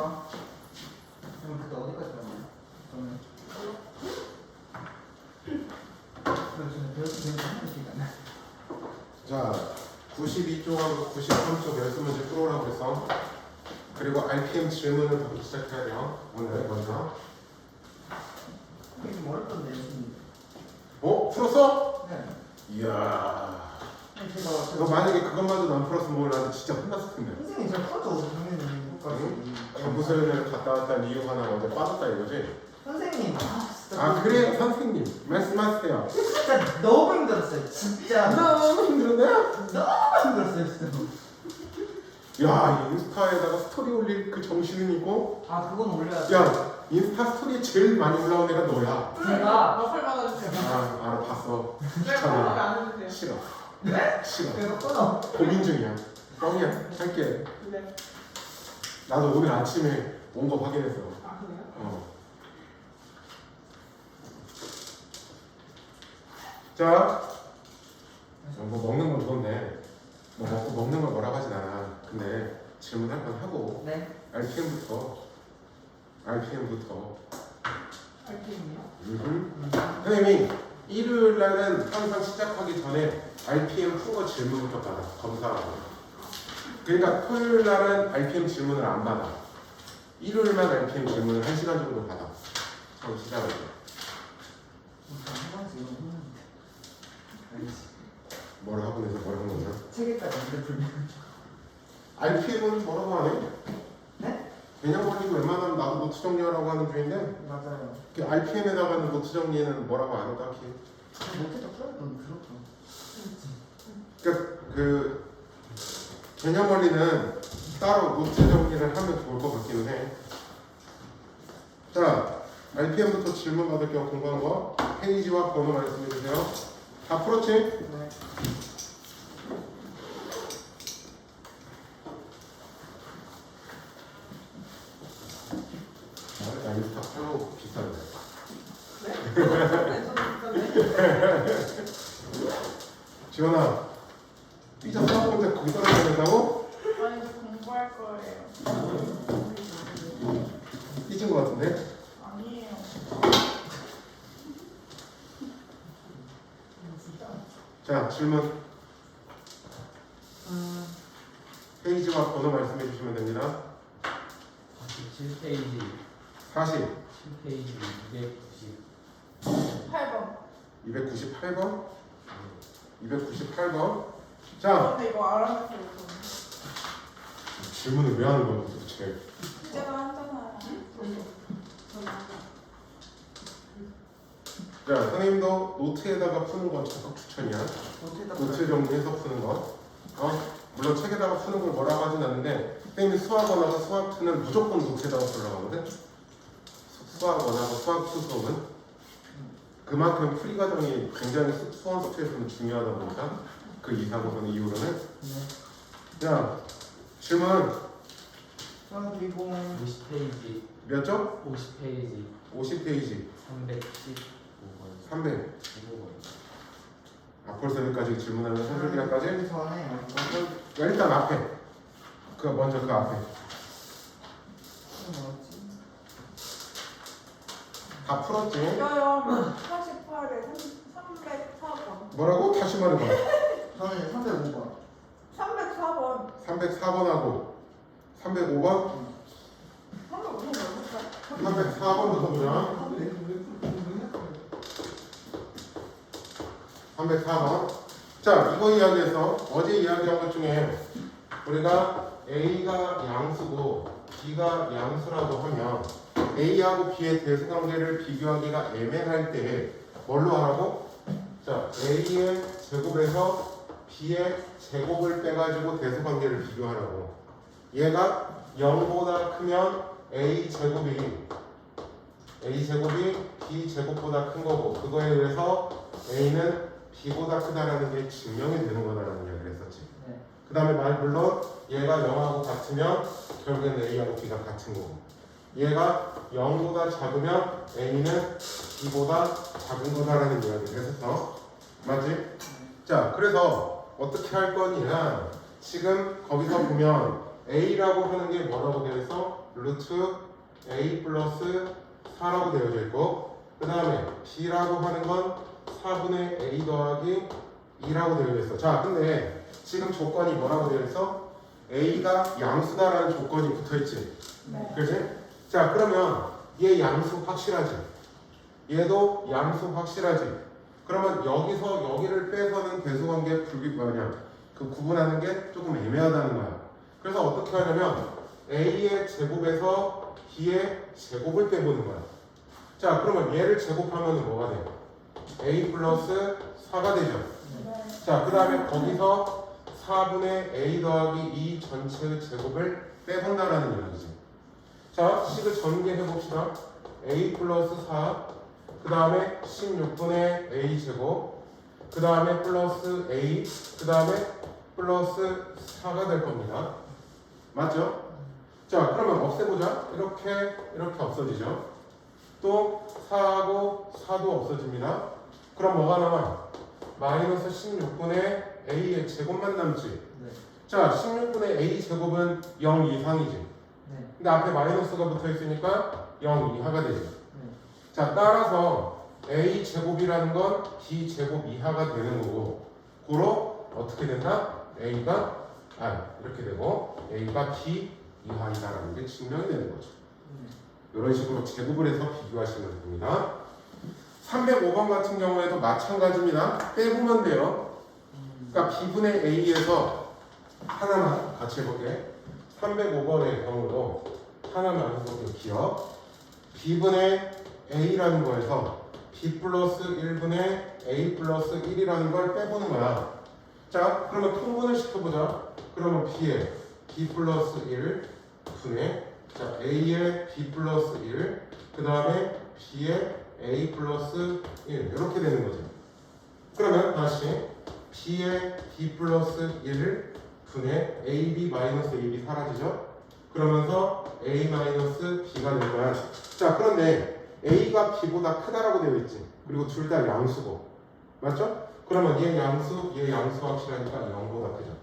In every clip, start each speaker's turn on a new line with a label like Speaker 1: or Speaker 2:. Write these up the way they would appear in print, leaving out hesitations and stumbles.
Speaker 1: 그러니까. 그럼 그때 어디까지 갔나요? 저는. 저는 배웠던 기억이 안 나요.
Speaker 2: 자, 92쪽하고 93쪽 연습 문제 풀어오라고 그랬어. 그리고 RPM 질문을 받기 시작해야 돼요. 오늘 먼저.
Speaker 1: 이게 좀 어렵던데, 선생님.
Speaker 2: 풀었어?
Speaker 1: 네.
Speaker 2: 이야.
Speaker 1: 제가
Speaker 2: 너 만약에 그것마저도 안 풀었으면 오늘 나한테 진짜 혼났을 텐데.
Speaker 1: 선생님 제가 풀었죠, 당연히.
Speaker 2: 감부소연을 갔다 왔다는 이유가 나 어제 빠졌다 이거지?
Speaker 1: 선생님, 진짜.
Speaker 2: 아 그래요 선생님 말씀하세요.
Speaker 1: 진짜 너무 힘들었어요, 진짜.
Speaker 2: 너무 힘들었네?
Speaker 1: 너무 힘들었어요, 진짜.
Speaker 2: 야 인스타에다가 스토리 올릴 그 정신은 있고
Speaker 1: 아, 그건 올려야지.
Speaker 2: 야 인스타 스토리에 제일 많이 올라온 애가 너야.
Speaker 1: 제가
Speaker 3: 머플 받아주세요.
Speaker 2: 알아 봤어.
Speaker 3: 왜 머플 안 해주세요?
Speaker 2: 싫어.
Speaker 1: 네?
Speaker 2: 싫어.
Speaker 1: 그래서 끊어.
Speaker 2: 고민 중이야. 뻥이야. 할게.
Speaker 3: 네.
Speaker 2: 나도 오늘 아침에 온 거 확인했어.
Speaker 3: 아 그래요?
Speaker 2: 자, 뭐 먹는 건 좋은데 뭐 먹고 먹는 걸 뭐라고 하진 않아. 근데 질문할 건 하고
Speaker 1: 네.
Speaker 2: RPM부터
Speaker 3: RPM이요?
Speaker 2: 선생님이 일요일 날은 항상 시작하기 전에 RPM 푼 거 질문부터 받아 검사하고. 그러니까 토요일 날은 RPM 질문을 안 받아. 일요일만 RPM 질문을 1시간 정도 받아. 처음 시작할 때. 뭘 하고 내서 뭘 한 거냐?
Speaker 1: 책에까지 안 풀면.
Speaker 2: RPM은 뭐라고 하네?
Speaker 1: 네?
Speaker 2: 개념 걸리고 웬만하면 나도 노트 정리하라고 하는 중인데
Speaker 1: 맞아요.
Speaker 2: RPM에다가는 노트 정리는 뭐라고 안 해, 딱히.
Speaker 1: 못해도 풀었던 그렇죠.
Speaker 2: 그러니까 그 개념 원리는 따로 노트 정리를 하면 좋을 것 같기는 해. 자, RPM부터 질문 받을 겸 공부한 거 페이지와 번호 말씀해 주세요. 다 풀었지?
Speaker 1: 네.
Speaker 2: 나 인스타 팔로우 비싼데.
Speaker 3: 네? 저도
Speaker 2: 지원아, 삐져 써보는데 거기 떨어져야 된다고?
Speaker 3: 아니 저 공부할 거예요.
Speaker 2: 삐진 것 같은데?
Speaker 3: 아니에요.
Speaker 2: 자, 질문. 페이지와 번호 말씀해 주시면 됩니다.
Speaker 4: 47페이지
Speaker 2: 40,
Speaker 4: 7페이지
Speaker 3: 8번.
Speaker 2: 298번, 298번. 자,
Speaker 3: 근데 이거 알아봤어요.
Speaker 2: 질문을 왜 하는 거야 도대체?
Speaker 3: 제가 한잖아요.
Speaker 2: 자, 선생님도 노트에다가 푸는 건 적극 추천이야. 노트 정리해서 푸는 거. 물론 책에다가 푸는 걸 뭐라고 하진 않는데 선생님이 수학원하고 수학투는 무조건 노트에다가 풀려고 하거든. 수학원하고 수학투 수업은 그만큼 풀이 과정이 굉장히 수원 숙제에서는 중요하다 보니까 그 이상으로는 이후로는. 자, 질문
Speaker 1: 그리고
Speaker 4: 50페이지
Speaker 2: 몇 점?
Speaker 4: 50페이지
Speaker 2: 50페이지
Speaker 4: 315번
Speaker 2: 300.
Speaker 4: 15번
Speaker 2: 벌써 여기까지 질문하면 선생님까지.
Speaker 1: 전에
Speaker 2: 일단 앞에 먼저 그 앞에
Speaker 1: 뭐였지?
Speaker 2: 다 풀었지?
Speaker 3: 저요. 48에 304번.
Speaker 2: 뭐라고? 다시 말해봐.
Speaker 1: 저는 305번.
Speaker 3: 304번.
Speaker 2: 304번하고 305번?
Speaker 3: 305번
Speaker 2: 304번부터 보자. 304번. 자, 이거 이야기해서 어제 이야기한 것 중에 우리가 A가 양수고 B가 양수라고 하면 A하고 B의 대수관계를 비교하기가 애매할 때 뭘로 하라고? 자, A의 제곱에서 B의 제곱을 빼가지고 대수관계를 비교하라고. 얘가 0보다 크면 A제곱이 B제곱보다 큰 거고, 그거에 의해서 A는 B보다 크다라는 게 증명이 되는 거다라는 이야기를 했었지.
Speaker 1: 네.
Speaker 2: 그 다음에 물론 얘가 0하고 같으면 결국에는 A하고 B가 같은 거고, 얘가 0보다 작으면 A는 B보다 작은 거다라는 이야기를 했었어. 맞지? 자, 그래서 어떻게 할 거냐, 지금 거기서 보면 A라고 하는 게 뭐라고 되어 있어? 루트 a 플러스 4라고 되어져 있고 그 다음에 b라고 하는 건 4분의 a 더하기 2라고 되어 있어. 자, 근데 지금 조건이 뭐라고 되어 있어? a가 양수다라는 조건이 붙어있지.
Speaker 3: 네.
Speaker 2: 그렇지? 자, 그러면 얘 양수 확실하지? 얘도 양수 확실하지? 그러면 여기서 여기를 빼서는 계수관계 그 구분하는 게 조금 애매하다는 거야. 그래서 어떻게 하냐면 a의 제곱에서 b의 제곱을 빼보는 거야. 자, 그러면 얘를 제곱하면 뭐가 돼? a 플러스 4가 되죠.
Speaker 3: 네.
Speaker 2: 자, 그 다음에 거기서 4분의 a 더하기 2 전체의 제곱을 빼본다라는 얘기지. 자, 식을 전개해 봅시다. a 플러스 4, 그 다음에 16분의 a 제곱, 그 다음에 플러스 a, 그 다음에 플러스 4가 될 겁니다. 맞죠? 자, 그러면 없애보자. 이렇게 없어지죠. 또 4하고 4도 없어집니다. 그럼 뭐가 남아? 마이너스 16분의 a의 제곱만 남지.
Speaker 1: 네.
Speaker 2: 자, 16분의 a 제곱은 0 이상이지.
Speaker 1: 네.
Speaker 2: 근데 앞에 마이너스가 붙어 있으니까 0 이하가 되죠.
Speaker 1: 네.
Speaker 2: 자, 따라서 a 제곱이라는 건 b 제곱 이하가 되는 거고, 고로 어떻게 된다? a가 이렇게 되고 a가 b 이하이다라는 게 증명이 되는 거죠. 이런 식으로 제곱을 해서 비교하시면 됩니다. 305번 같은 경우에도 마찬가지입니다. 빼보면 돼요. 그러니까 b분의 a에서 하나만 같이 해볼게. 305번의 경우도 하나만 해볼게요. 기억. b분의 a라는 거에서 b 플러스 1분의 a 플러스 1이라는 걸 빼보는 거야. 자, 그러면 통분을 시켜보자. 그러면 b에 b 플러스 1 분의 자, a에 b 플러스 1, 그 다음에 b에 a 플러스 1 이렇게 되는 거죠. 그러면 다시 b에 b 플러스 1 분의 ab 마이너스 ab 사라지죠. 그러면서 a 마이너스 b가 될 거야. 자, 그런데 a가 b보다 크다라고 되어 있지. 그리고 둘 다 양수고, 맞죠? 그러면 얘 양수 확실하니까 0보다 크죠.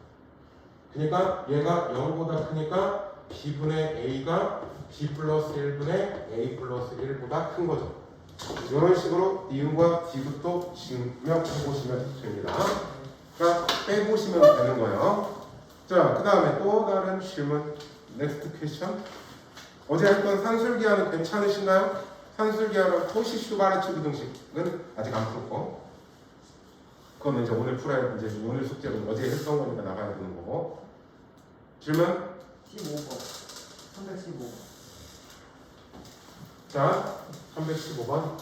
Speaker 2: 그러니까 얘가 0보다 크니까 b분의 a가 b 플러스 1분의 a 플러스 1보다 큰 거죠. 이런 식으로 니은과 디귿도 증명해 보시면 됩니다. 그러니까 빼보시면 되는 거예요. 자, 그 다음에 또 다른 질문. 넥스트 퀘션. 어제 했던 산술기하는 괜찮으신가요? 산술기하는 토시-슈바르츠 비등식은 아직 안 풀었고, 그거는 이제 오늘 풀어야 이제 오늘 숙제는 어제 했던 거니까 나가야 되는 거고. 질문?
Speaker 1: 15번. 315번.
Speaker 2: 자, 315번.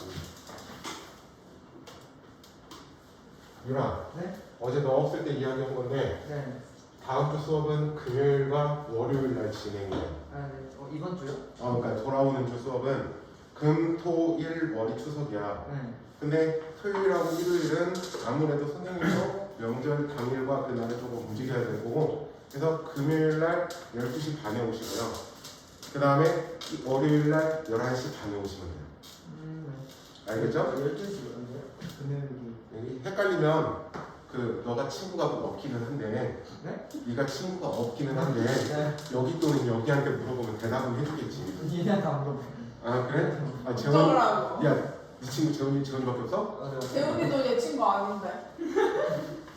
Speaker 2: 유라,
Speaker 1: 네?
Speaker 2: 어제 너 없을 때 이야기한 건데
Speaker 1: 네.
Speaker 2: 다음 주 수업은 금요일과 월요일 날 진행이에요.
Speaker 1: 네. 이번 주요?
Speaker 2: 그러니까 돌아오는 주 수업은 금, 토, 일, 월이 추석이야.
Speaker 1: 네.
Speaker 2: 근데 토요일하고 일요일은 아무래도 선생님도 명절 당일과 그날에 조금 움직여야 될 거고, 그래서 금요일 날 12시 반에 오시고요. 그 다음에 월요일 날 11시 반에 오시면 돼요. 알겠죠?
Speaker 1: 12시거든요. 금요일이.
Speaker 2: 여기 헷갈리면 그 너가 친구가 없기는 한데,
Speaker 1: 네?
Speaker 2: 네가 친구가 없기는 한데
Speaker 1: 네.
Speaker 2: 여기 또는 여기한테 물어보면 대답은 해주겠지.
Speaker 1: 얘한테 안 물어봐요.
Speaker 2: 아, 그래? 아, 재원.
Speaker 3: 걱정을 하고.
Speaker 2: 야, 네 친구 재원이밖에 없어?
Speaker 1: 아, 네.
Speaker 3: 재훈이도 얘 친구 아닌데.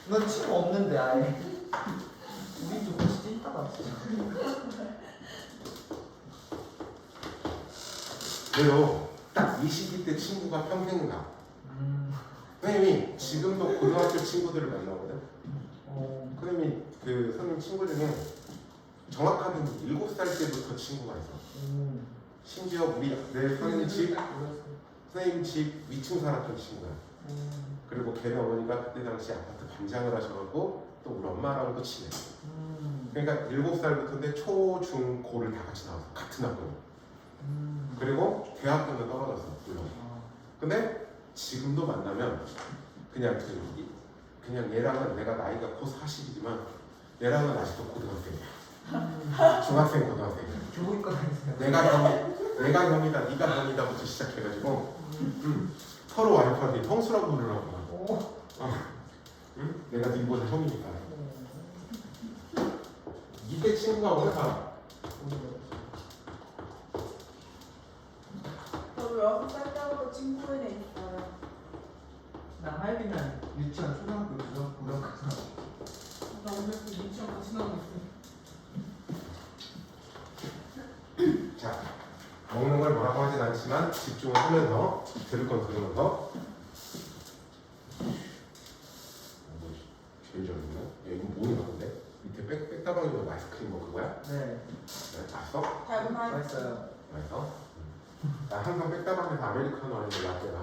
Speaker 1: 넌 친구 없는데 아예. 우리 좀 같이 있다가 진짜.
Speaker 2: 왜요? 딱 이 시기 때 친구가 평생 가. 선생님이 지금도 고등학교 친구들을 만나거든. 선생님이 그 선생님 친구 중에 정확하게 7살 때부터 친구가 있어. 심지어 우리 내 선생님 집 위층 살았던 친구야. 그리고 걔네 어머니가 그때 당시 아파트 반장을 하셔가지고 또 우리 엄마랑도 친해. 그러니까 7살부터인데 초, 중, 고를 다 같이 나와서 같은 학교. 그리고 대학교는 떨어졌어, 물론. 근데 지금도 만나면 그냥 얘랑은 내가 나이가 곧 40이지만 얘랑은 아직도 고등학생이야. 중학생 고등학생이야.
Speaker 1: 교복입고 다니세요.
Speaker 2: 내가 형이다, 네가 형이다부터 시작해가지고 서로 와이프한테 형수라고 부르라고. 내가 니보다 형이니까. 이때 친구가 오늘 봐.
Speaker 3: 6살 때부터 친구인에 있어요.
Speaker 1: 나 하이비는 유치원 초등학교 고등학교
Speaker 3: 나 오늘 그 유치원 같이 나오고 있어.
Speaker 2: 자, 먹는 걸 뭐라고 하진 않지만 집중을 하면서 들을 건 들으면서. 제일 잘했네. 야, 이거 뭐냐 근데? 밑에 백다방이면 아이스크림 뭐 그거야?
Speaker 1: 네
Speaker 2: 네, 봤어?
Speaker 3: 닮은 아이.
Speaker 1: 맛있어요.
Speaker 2: 맛있어? 나 항상 백다방에서 아메리카노 아니면 라떼가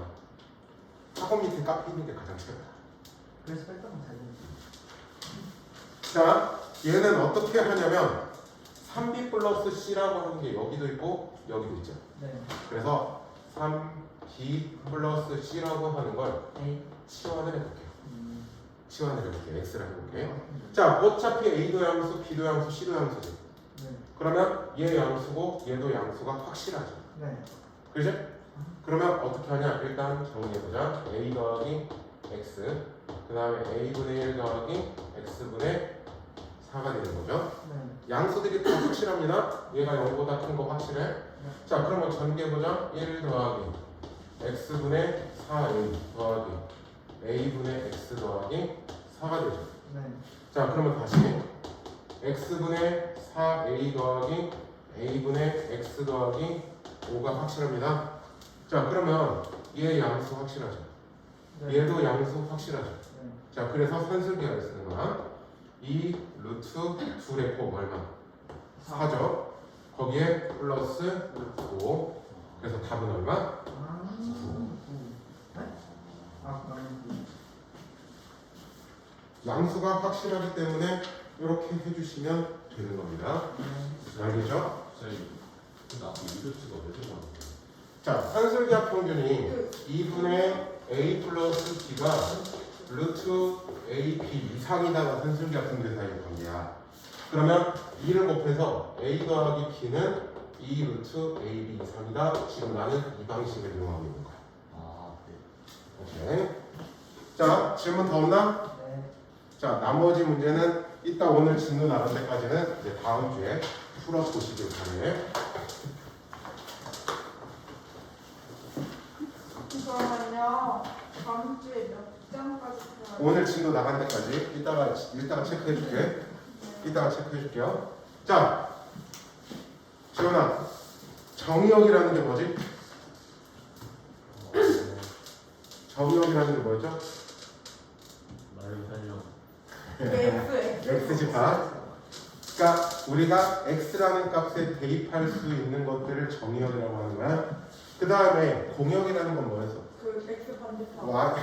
Speaker 2: 학원 밑에 카페 있는 게 가장 최고야.
Speaker 1: 그래서 뺐다고 잘 됐지.
Speaker 2: 자, 얘는 어떻게 하냐면 3b 플러스 c라고 하는 게 여기도 있고 여기도 있죠.
Speaker 1: 네
Speaker 2: 그래서 3b 플러스 c라고 하는 걸
Speaker 1: A
Speaker 2: 치환을 해볼게요.
Speaker 1: 음.
Speaker 2: 치환을 해볼게요. x를 해볼게요. 자, 어차피 a도 양수, b도 양수, c도 양수지.
Speaker 1: 네
Speaker 2: 그러면 얘 양수고 얘도 양수가 확실하죠.
Speaker 1: 네
Speaker 2: 그죠? 그러면 어떻게 하냐? 일단 정리해보자. a 더하기 x 그 다음에 a분의 1 더하기 x분의 4가 되는 거죠.
Speaker 1: 네
Speaker 2: 양수들이 다 확실합니다. 얘가 0보다 큰 거 확실해. 자, 그러면 전개보자. 1 더하기 x분의 4a 더하기 a분의 x 더하기 4가 되죠.
Speaker 1: 네
Speaker 2: 자, 그러면 다시 x분의 4a 더하기 a분의 x 더하기 5가 확실합니다. 자, 그러면 얘 양수 확실하죠.
Speaker 1: 네.
Speaker 2: 얘도 양수 확실하죠.
Speaker 1: 네.
Speaker 2: 자, 그래서 산술기하를 쓰는 거야. 이 루트 둘의 곱 얼마? 4죠. 거기에 플러스 루트 5. 그래서 답은 얼마?
Speaker 1: 아, 네? 아, 그럼
Speaker 2: 양수가 확실하기 때문에 이렇게 해주시면 되는 겁니다. 알겠죠?
Speaker 4: 그러니까 이루트가 왜 들어가는 거야?
Speaker 2: 자, 산술기하 평균이 2분의 a 플러스 b가 루트 ab 이상이다가 산술기하 평균 사이의 관계야. 그러면 2를 곱해서 a 더하기 b는 2 루트 ab 이상이다. 지금 나는 이 방식을 이용하고 있는 거야.
Speaker 4: 아, 네.
Speaker 2: 오케이. 자, 질문 더 없나?
Speaker 1: 네.
Speaker 2: 자, 나머지 문제는 이따 오늘 진도 나갈 때까지는 이제 다음 주에 풀어보시길 바래요.
Speaker 3: 그러면요. 다음 주에 몇 장까지 풀어요?
Speaker 2: 오늘 진도 나갈 때까지 이따가 체크해 줄게. 이따가 체크해 줄게요. 자, 지원아, 정의역이라는 게 뭐지? 정의역이라는 게 뭐였죠?
Speaker 4: 말을 살려.
Speaker 2: x지 봐. 그러니까 우리가 x라는 값에 대입할 수 있는 것들을 정의역이라고 하는 거야. 그 다음에 공역이라는 건 뭐였어?
Speaker 3: 그 X 반대편.
Speaker 2: 와,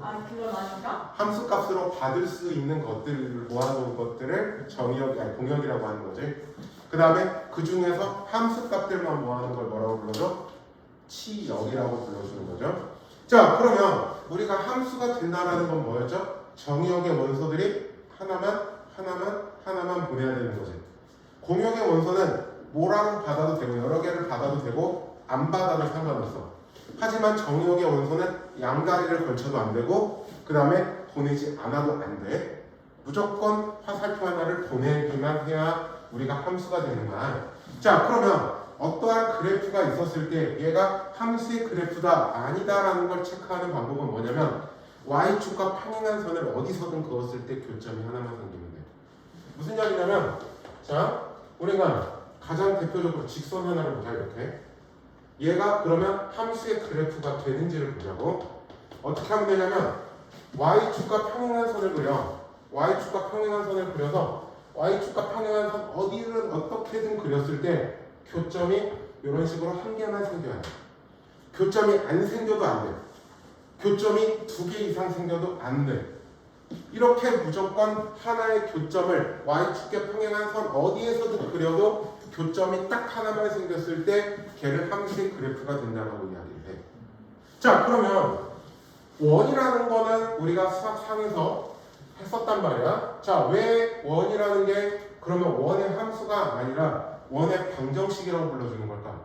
Speaker 3: 아, 그건 아닌가?
Speaker 2: 함수 값으로 받을 수 있는 것들을 모아놓은 것들을 정의역, 아니 공역이라고 하는 거지. 그 다음에 그 중에서 함수 값들만 모아놓은 걸 뭐라고 불러줘? 치역이라고 불러주는 거죠. 자, 그러면 우리가 함수가 된다라는 건 뭐였죠? 정의역의 원소들이 하나만 보내야 되는 거지. 공역의 원소는 뭐라고 받아도 되고 여러 개를 받아도 되고 안 받아도 상관없어. 하지만 정의역의 원소는 양다리를 걸쳐도 안 되고 그 다음에 보내지 않아도 안 돼. 무조건 화살표 하나를 보내기만 해야 우리가 함수가 되는 거야. 자, 그러면 어떠한 그래프가 있었을 때 얘가 함수의 그래프다 아니다라는 걸 체크하는 방법은 뭐냐면 y축과 평행한 선을 어디서든 그었을 때 교점이 하나만 생기면 돼. 무슨 이야기냐면 자, 우리가 가장 대표적으로 직선 하나를 보자. 이렇게 얘가 그러면 함수의 그래프가 되는지를 보자고. 어떻게 하면 되냐면 y축과 평행한 선을 그려. y축과 평행한 선을 그려서 y축과 평행한 선 어디를 어떻게든 그렸을 때 교점이 이런 식으로 한 개만 생겨야 돼. 교점이 안 생겨도 안 돼. 교점이 2개 이상 생겨도 안 돼. 이렇게 무조건 하나의 교점을 y축과 평행한 선 어디에서도 그려도 교점이 딱 하나만 생겼을 때 걔를 함수의 그래프가 된다고 이야기를 해. 자, 그러면 원이라는 거는 우리가 수학상에서 했었단 말이야. 자, 왜 원이라는 게 그러면 원의 함수가 아니라 원의 방정식이라고 불러주는 걸까?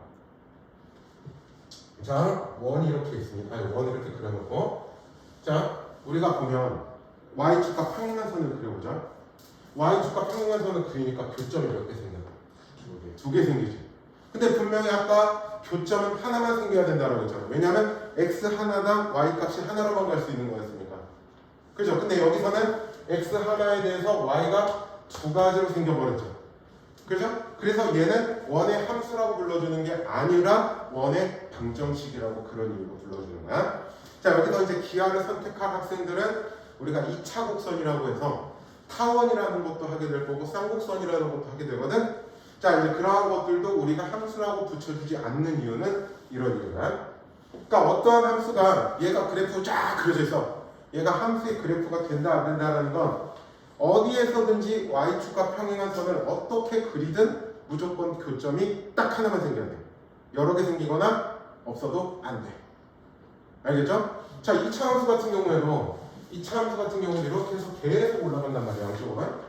Speaker 2: 자, 원이 이렇게 있습니다. 아니, 원이 이렇게 그려놓고 자, 우리가 보면 y축과 평행한 선을 그려보자. y축과 평행한 선을 그리니까 교점이 몇 개 생겨? 2개 생기지. 근데 분명히 아까 교점은 하나만 생겨야 된다고 했잖아요. 왜냐하면 x 하나당 y 값이 하나로만 갈 수 있는 거였으니까. 그죠? 근데 여기서는 x 하나에 대해서 y가 두 가지로 생겨버렸죠. 그죠? 그래서 얘는 원의 함수라고 불러주는 게 아니라 원의 방정식이라고 그런 이유로 불러주는 거야. 자, 여기서 이제 기하를 선택한 학생들은 우리가 2차 곡선이라고 해서 타원이라는 것도 하게 될 거고 쌍곡선이라는 것도 하게 되거든. 자, 이제 그러한 것들도 우리가 함수라고 붙여주지 않는 이유는 이런 이유야. 그러니까 어떠한 함수가 얘가 그래프 쫙 그려져 있어. 얘가 함수의 그래프가 된다 안 된다라는 건 어디에서든지 y축과 평행한 선을 어떻게 그리든 무조건 교점이 딱 하나만 생겨야 돼. 여러 개 생기거나 없어도 안 돼. 알겠죠? 자, 2차 함수 같은 경우에도 2차 함수 같은 경우는 이렇게 해서 계속 올라간단 말이야, 양쪽으로.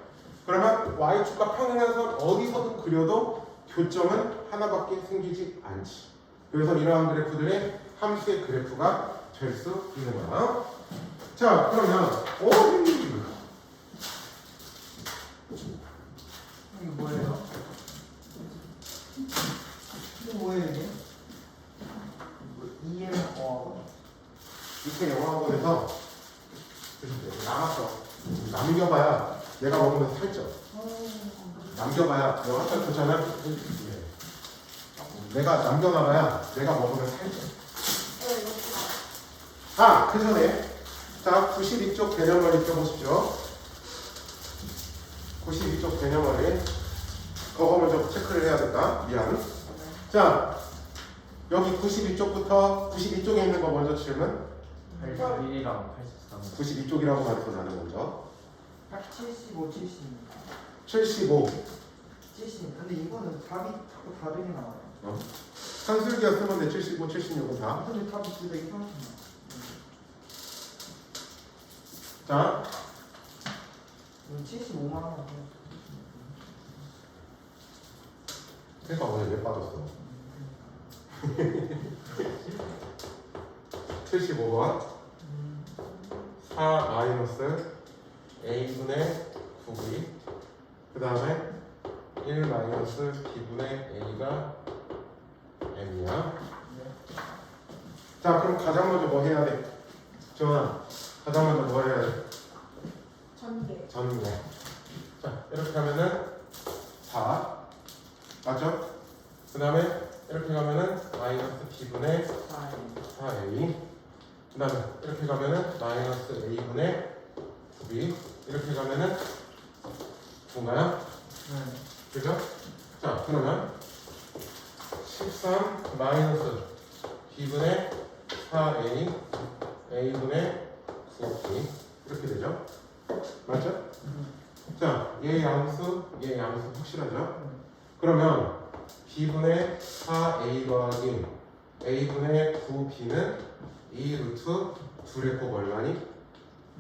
Speaker 2: 그러면 y축과 평행한 선 어디서든 그려도 교점은 하나밖에 생기지 않지. 그래서 이러한 그래프들이 함수의 그래프가 될 수 있는 거야. 자, 그러면
Speaker 1: 이거 뭐예요? 이거 뭐예요 이게? EM
Speaker 2: 이렇게 영어학원에서 남았어. 남겨봐야 내가 먹으면 살쪄. 남겨봐야 내가 학교 좋잖아. 내가 남겨놔봐야 내가 먹으면 살쪄. 아, 그 전에 자 92쪽 개념을 익혀보십시오. 92쪽 개념을 그거 먼저 체크를 해야 된다. 미안. 자, 여기 92쪽부터 92쪽에 있는 거 먼저 질문.
Speaker 4: 81이랑 83.
Speaker 2: 92쪽이라고 말해서 나는 먼저
Speaker 1: 175, 70.
Speaker 2: 75
Speaker 1: 70. 근데 이거는 답이 자꾸 다르게 나와요.
Speaker 2: 산술기가 쓰면 돼. 75, 76은 다.
Speaker 1: 근데 답이 진짜 이상하게 나와요.
Speaker 2: 자,
Speaker 1: 75만 원.
Speaker 2: 그러니까 오늘 왜 빠졌어? 75번 4 마이너스 a분의 9b 그 다음에 1 마이너스 b분의 a가 m이야. 자, 그럼 가장 먼저 뭐 해야 돼? 정아, 가장 먼저 뭐 해야 돼?
Speaker 3: 전개.
Speaker 2: 전개. 자, 이렇게 하면은 4 맞죠? 그 다음에 이렇게 가면은 마이너스 b분의 4a 그 다음에 이렇게 가면은 마이너스 a분의 9b 이렇게 가면은 9인가요? 그죠? 자, 그러면 13 마이너스 b분의 4a a분의 9b 이렇게 되죠? 맞죠? 자, 얘 양수 확실하죠? 그러면 b분의 4a 더하기 a분의 9b는 이 루트 둘의 곱 얼마니?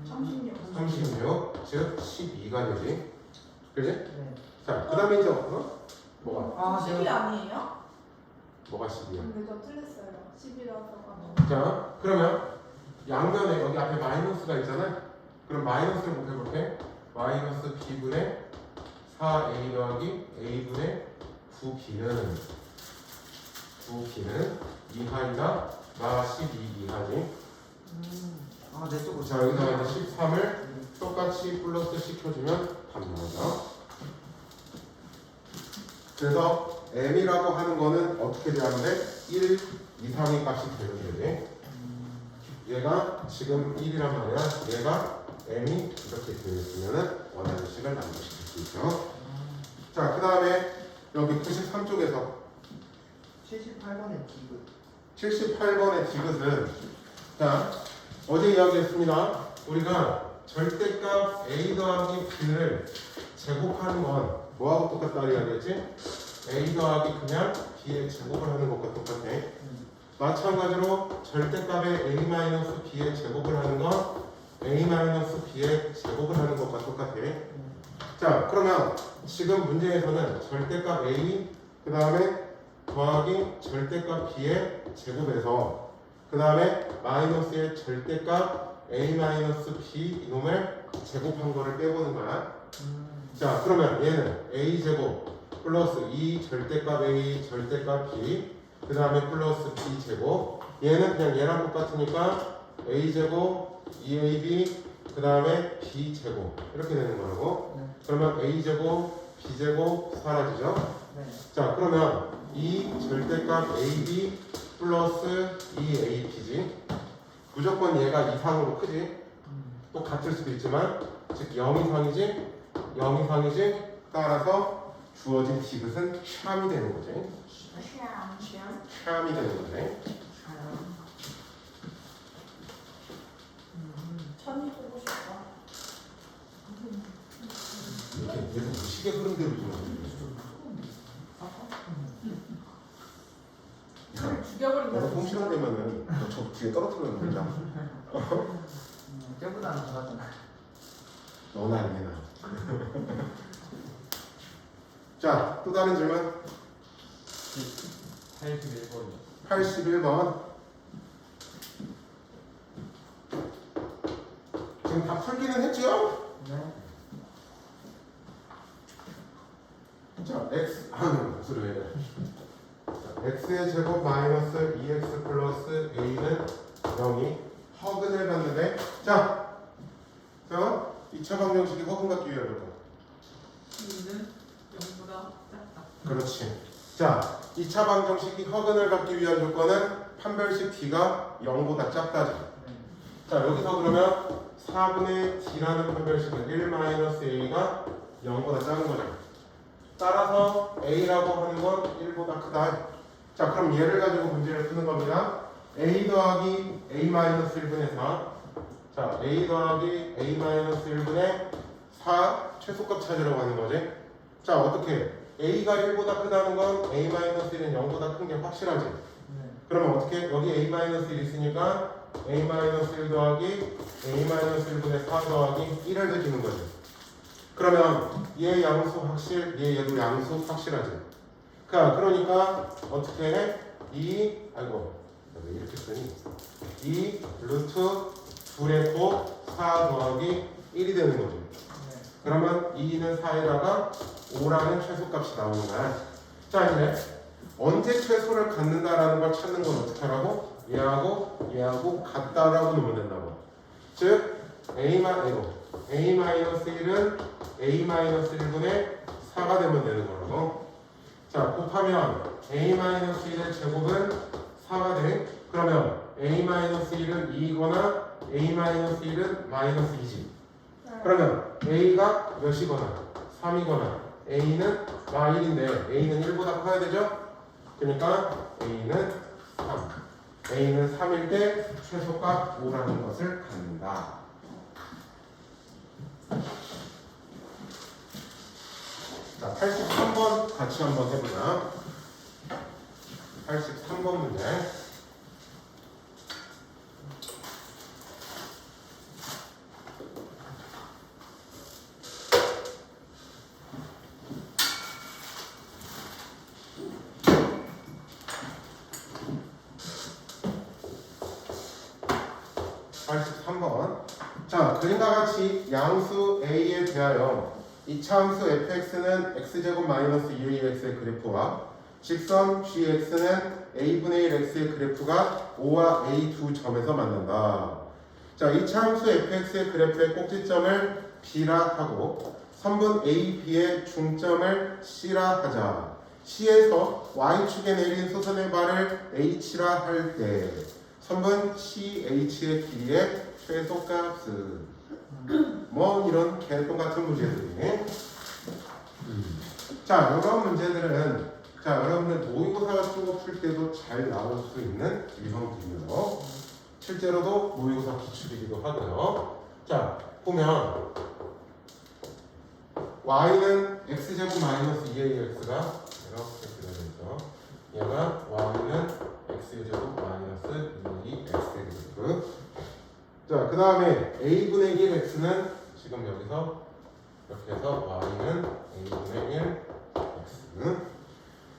Speaker 3: 36.
Speaker 2: 36, 즉 12가 되지. 그지?
Speaker 1: 네.
Speaker 2: 자, 그 다음에 이제 뭐가?
Speaker 1: 아,
Speaker 3: 10이 아니에요?
Speaker 2: 뭐가 10이야?
Speaker 3: 근데 저 틀렸어요. 10이라서.
Speaker 2: 자, 그러면 양면에 여기 앞에 마이너스가 있잖아. 그럼 마이너스를 곱해볼게. 마이너스 b분의 4a 더하기 a분의 9b는 2하이나 마 12이하지.
Speaker 1: 아, 내 쪽으로.
Speaker 2: 자, 여기다가 이제 13을 똑같이 플러스 시켜주면 답 나오죠. 그래서 m이라고 하는 거는 어떻게 돼야 하는데 1 이상의 값이 되는 거지. 얘가 지금 1이란 말이야. 얘가 m이 이렇게 되어 있으면 원하는 식을 만들어줄 수 있죠. 자, 그 다음에 여기 93쪽에서
Speaker 1: 78번의 디귿.
Speaker 2: 78번의 디귿은 자, 어제 이야기했습니다. 우리가 절대값 a 더하기 b를 제곱하는 건 뭐하고 똑같다 이야기했지? a 더하기 그냥 b의 제곱을 하는 것과 똑같아. 마찬가지로 절대값의 a-b의 제곱을 하는 건 a-b의 제곱을 하는 것과 똑같아. 자, 그러면 지금 문제에서는 절대값 a 그 다음에 더하기 절대값 b의 제곱에서 그 다음에 마이너스의 절대값 a-b 이놈을 제곱한 거를 빼보는 거야. 자, 그러면 얘는 a 제곱 플러스 2 절대값 A 절대값 B 그 다음에 플러스 B 제곱 얘는 그냥 얘랑 똑같으니까 A 제곱 2AB 그 다음에 B 제곱 이렇게 되는 거라고.
Speaker 1: 네.
Speaker 2: 그러면 A 제곱 B 제곱 사라지죠.
Speaker 1: 네.
Speaker 2: 자 그러면 2 절대값 AB 플러스 2AB지 무조건 얘가 이상으로 크지. 또 같을 수도 있지만 즉 0 이상이지 0 이상이지 따라서 주어진 디귿은 샴이 되는 거지. 샴이 되는 거지.
Speaker 3: 천이 보고 싶다.
Speaker 2: 이렇게 계속 그 시계 흐름대로 좀
Speaker 3: 천을 죽여버린다.
Speaker 2: 너가 통신화 되면은 저 뒤에 떨어뜨리면 된다.
Speaker 1: 때보다는 잘하잖아.
Speaker 2: 너나 아니나. 자, 또 다른 질문.
Speaker 4: 81번이요.
Speaker 2: 81번. 지금 다 풀기는 했죠?
Speaker 1: 네.
Speaker 2: 자, x 무슨 왜 이래? 자, x의 제곱 마이너스 2x 플러스 a는 0이 허근을 받는데 자, 2차 방정식이 허근 갖기 위한 조건.
Speaker 3: 이는 0보다 작다.
Speaker 2: 그렇지. 자, 2차 방정식이 허근을 갖기 위한 조건은 판별식 d가 0보다 작다지. 자, 여기서 그러면 4분의 d라는 판별식은 1-a가 0보다 작은 거죠. 따라서 a라고 하는 건 1보다 크다. 자, 그럼 얘를 가지고 문제를 푸는 겁니다. a 더하기 a-1분의 4. 자, a 더하기 a-1분의 4 최소값 찾으려고 하는 거지. 자, 어떻게? a가 1보다 크다는 건 a-1은 0보다 큰 게 확실하지.
Speaker 1: 네.
Speaker 2: 그러면 어떻게? 여기 a-1 있으니까 a-1 더하기 a-1분의 4 더하기 1을 해주는 거지. 그러면 얘 양수 확실, 얘도 양수 확실하지. 그러니까 어떻게 해? 왜 이렇게 쓰니? 2 루트 2의 곱 4 더하기 1이 되는 거지.
Speaker 1: 네.
Speaker 2: 그러면 2는 4에다가 5라는 최소값이 나오는 거야. 자, 이제 언제 최소를 갖는다라는 걸 찾는 건 어떻게 하라고? 얘하고 같다라고 놓으면 된다고. 즉 a-1은 a-1분의 4가 되면 되는 거라고. 자, 곱하면 a-1의 제곱은 4가 돼. 그러면 a-1은 2이거나 a-1은 마이너스 2지. 그러면 a가 몇이거나 3이거나 a는 마1인데 a는 1보다 커야 되죠? 그러니까 a는 3. a는 3일 때 최소값 5라는 것을 갖는다. 자, 83번 같이 한번 해보자. 83번 문제. 자, 그림과 같이 양수 a에 대하여 이차함수 fx는 x제곱 마이너스 2ax의 그래프와 직선 gx는 a분의 1x의 그래프가 O와 a 두 점에서 만난다. 자, 이차함수 fx의 그래프의 꼭지점을 b라 하고 선분 a, b의 중점을 c라 하자. c에서 y축에 내린 소선의 발을 h라 할 때 선분 ch의 길이의 최소값은 뭐 이런 개똥 같은 문제들이. 자, 이런 문제들은 여러분들 모의고사 같은 거 풀 때도 잘 나올 수 있는 유형들이고요. 실제로도 모의고사 기출이기도 하고요. 자, 보면 y는 x제곱 마이너스 2ax가 이렇게 그려져 있죠. 얘가 y는 x제곱 마이너스 2x의 자, 그 다음에 a분의 1x는 지금 여기서 이렇게 해서 y는 a분의 1 x.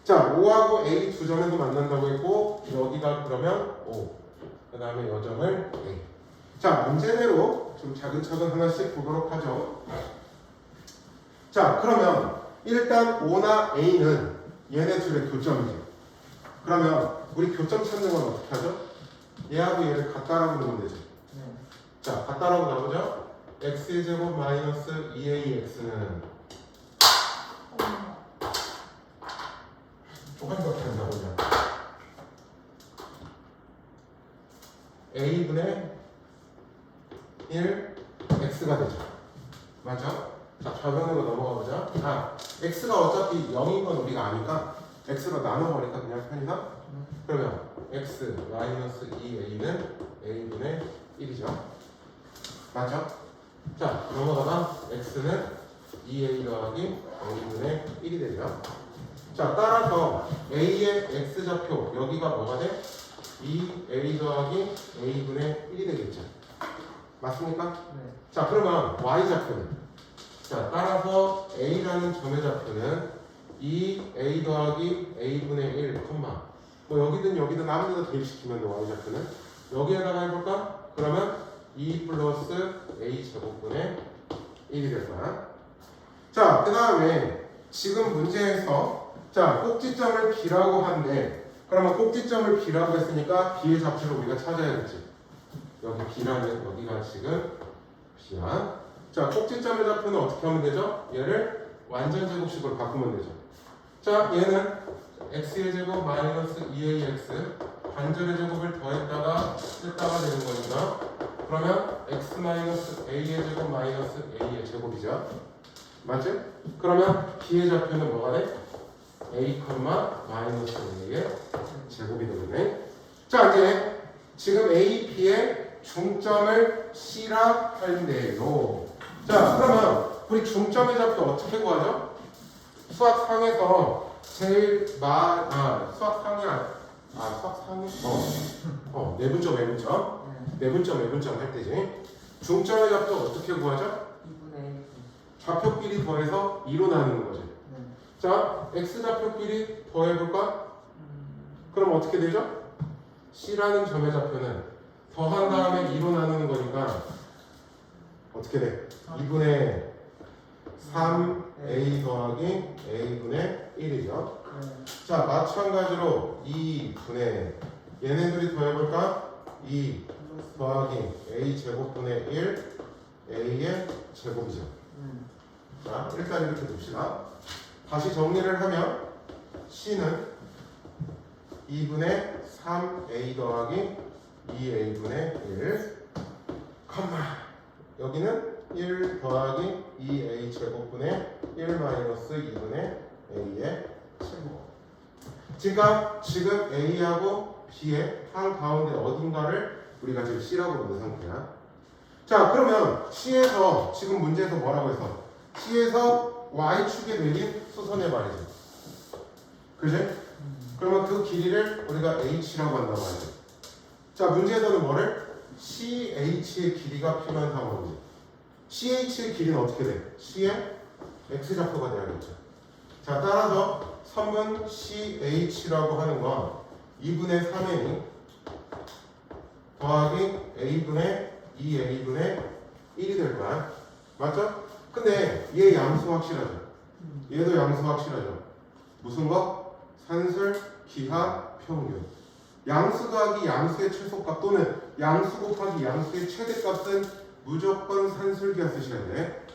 Speaker 2: 자, 5하고 a 두 점에서 만난다고 했고 여기가 그러면 5. 그 다음에 이 점을 a. 자, 문제대로 좀 차근차근 하나씩 보도록 하죠. 자, 그러면 일단 O나 A는 얘네 둘의 교점이지. 그러면 우리 교점 찾는 건 어떻게 하죠? 얘하고 얘를 같다라고 놓으면 되죠.
Speaker 1: 네.
Speaker 2: 자, 같다라고 나오죠? x제곱 마이너스 2ax는 조금밖에 안 나오냐? a분의 1 x가 되죠. 맞죠? 자, 좌변으로 넘어가 보자. 아, x가 어차피 0인 건 우리가 아니까 x로 나눠버리니까 그냥 편이나? 그러면 x 마이너스 2a는 a분의 1이죠. 맞죠? 자, 넘어가다 x는 2a 더하기 a분의 1이 되죠. 자, 따라서 a의 x좌표 여기가 뭐가 돼? 2a 더하기 a분의 1이 되겠죠. 맞습니까?
Speaker 1: 네.
Speaker 2: 자, 그러면 y좌표는? 자, 따라서 a라는 점의 좌표는 2a 더하기 a분의 1, 뭐 여기든 아무 데나 대입시키면 돼, y좌표는. 여기에다가 해볼까? 그러면 2 플러스 a 제곱분의 1이 될 거야. 자, 그 다음에 지금 문제에서 자, 꼭지점을 b라고 한데 그러면 꼭지점을 b라고 했으니까 b의 좌표를 우리가 찾아야겠지. 여기 b라는 여기가 지금 b야. 자, 꼭지점의 좌표는 어떻게 하면 되죠? 얘를 완전 제곱식으로 바꾸면 되죠. 자, 얘는 x의 제곱 마이너스 2ax 반절의 제곱을 더했다가 뺐다가 되는 거니까 그러면 x 마이너스 a의 제곱 마이너스 a의 제곱이죠. 맞지? 그러면 b의 좌표는 뭐가 돼? a, 마이너스 a의 제곱이 되겠네. 자, 이제 지금 a, b의 중점을 c라 할인데요. 자, 그러면 우리 중점의 좌표 어떻게 구하죠? 수학상에서 제일 내분점 할 때지. 중점의 좌표 어떻게 구하죠?
Speaker 1: 2분의
Speaker 2: 좌표끼리 더해서 2로 나누는 거지.
Speaker 1: 네.
Speaker 2: 자, x 좌표끼리 더해볼까? 그럼 어떻게 되죠? c라는 점의 좌표는 더한 다음에 2로 나누는 거니까 어떻게 돼? 2분의 3a 더하기 a분의 1이죠.
Speaker 1: 네.
Speaker 2: 자, 마찬가지로 2분의 얘네들이 더해볼까? 2 더하기 a 제곱분의 1 a의 제곱이죠. 자, 일단 이렇게 둡시다. 다시 정리를 하면 c는 2분의 3a 더하기 2a분의 1 여기는 1 더하기 2a 제곱분의 1 마이너스 2분의 a의 제곱. 그러니까 지금 a하고 b의 한 가운데 어딘가를 우리가 지금 c라고 보는 상태야. 자, 그러면 c에서 지금 문제에서 뭐라고 해서 c에서 y축에 내린 수선의 말이지. 그지? 그러면 그 길이를 우리가 h라고 한다고 하죠. 자, 문제에서는 뭐를? ch의 길이가 필요한 상황이지. ch의 길이는 어떻게 돼? c의 x좌표가 돼야겠죠. 자, 따라서 선분 ch라고 하는 건 2분의 3a 더하기 a분의 2a분의 1이 될 거야. 맞죠? 근데 얘 양수 확실하죠. 얘도 양수 확실하죠. 무슨 거? 산술, 기하, 평균. 양수 더하기 양수의 최소값 또는 양수 곱하기 양수의 최대값은 무조건 산술기하 쓰셔야 돼.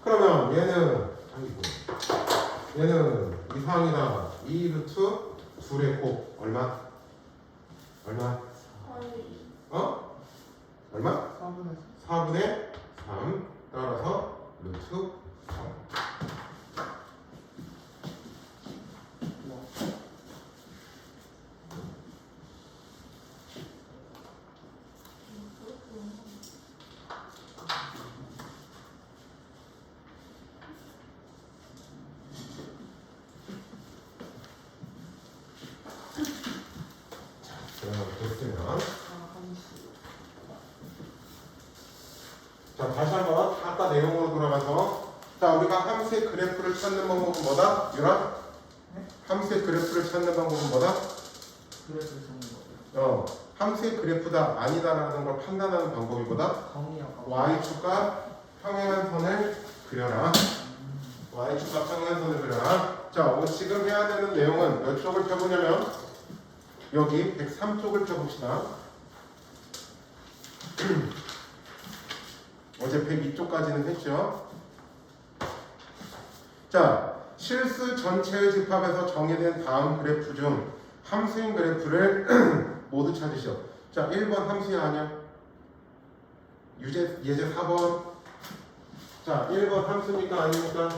Speaker 2: 그러면 얘는 이상이다. 2 루트 둘의 곱 얼마? 어? 얼마? 4분의 3 따라서 루트 3. 됐으면 자, 다시 한번 아까 내용으로 돌아가서 자, 우리가 함수의 그래프를 찾는 방법은 뭐다? 유라?
Speaker 1: 네?
Speaker 2: 함수의 그래프를 찾는 방법은 뭐다?
Speaker 1: 그래프 찾는 거.
Speaker 2: 함수의 그래프다 아니다라는 걸 판단하는 방법이 뭐다? y축과 평행한 선을 그려라. y축과 평행한 선을 그려라. 자, 지금 해야 되는 내용은 몇 쪽을 펴보냐면 여기 103쪽을 펴봅시다. 어제 102쪽까지는 했죠. 자, 실수 전체의 집합에서 정의된 다음 그래프 중 함수인 그래프를 모두 찾으시오. 자, 1번 함수야 아니야? 예제 4번. 자, 1번 함수입니까 아닙니까?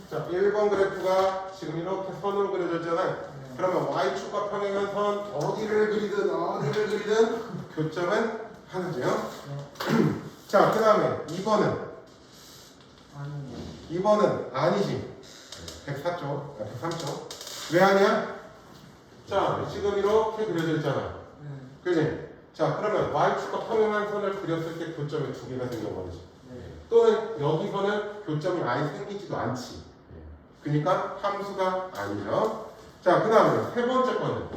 Speaker 2: 자, 1번 그래프가 지금 이렇게 선으로 그려져 있잖아요. 그러면 y축과 평행한 선 어디를 그리든 교점은 하나죠. 자, 그 다음에 2번은
Speaker 1: 아니
Speaker 2: 2번은 아니지. 104쪽, 103쪽. 왜 아니야? 자, 지금 이렇게 그려져 있잖아. 그지? 자, 그러면 y축과 평행한 선을 그렸을 때 교점이 두 개가 생겨버리지. 또는 여기서는 교점이 아예 생기지도 않지. 그러니까 함수가 아니죠. 자, 그 다음에 세 번째 거는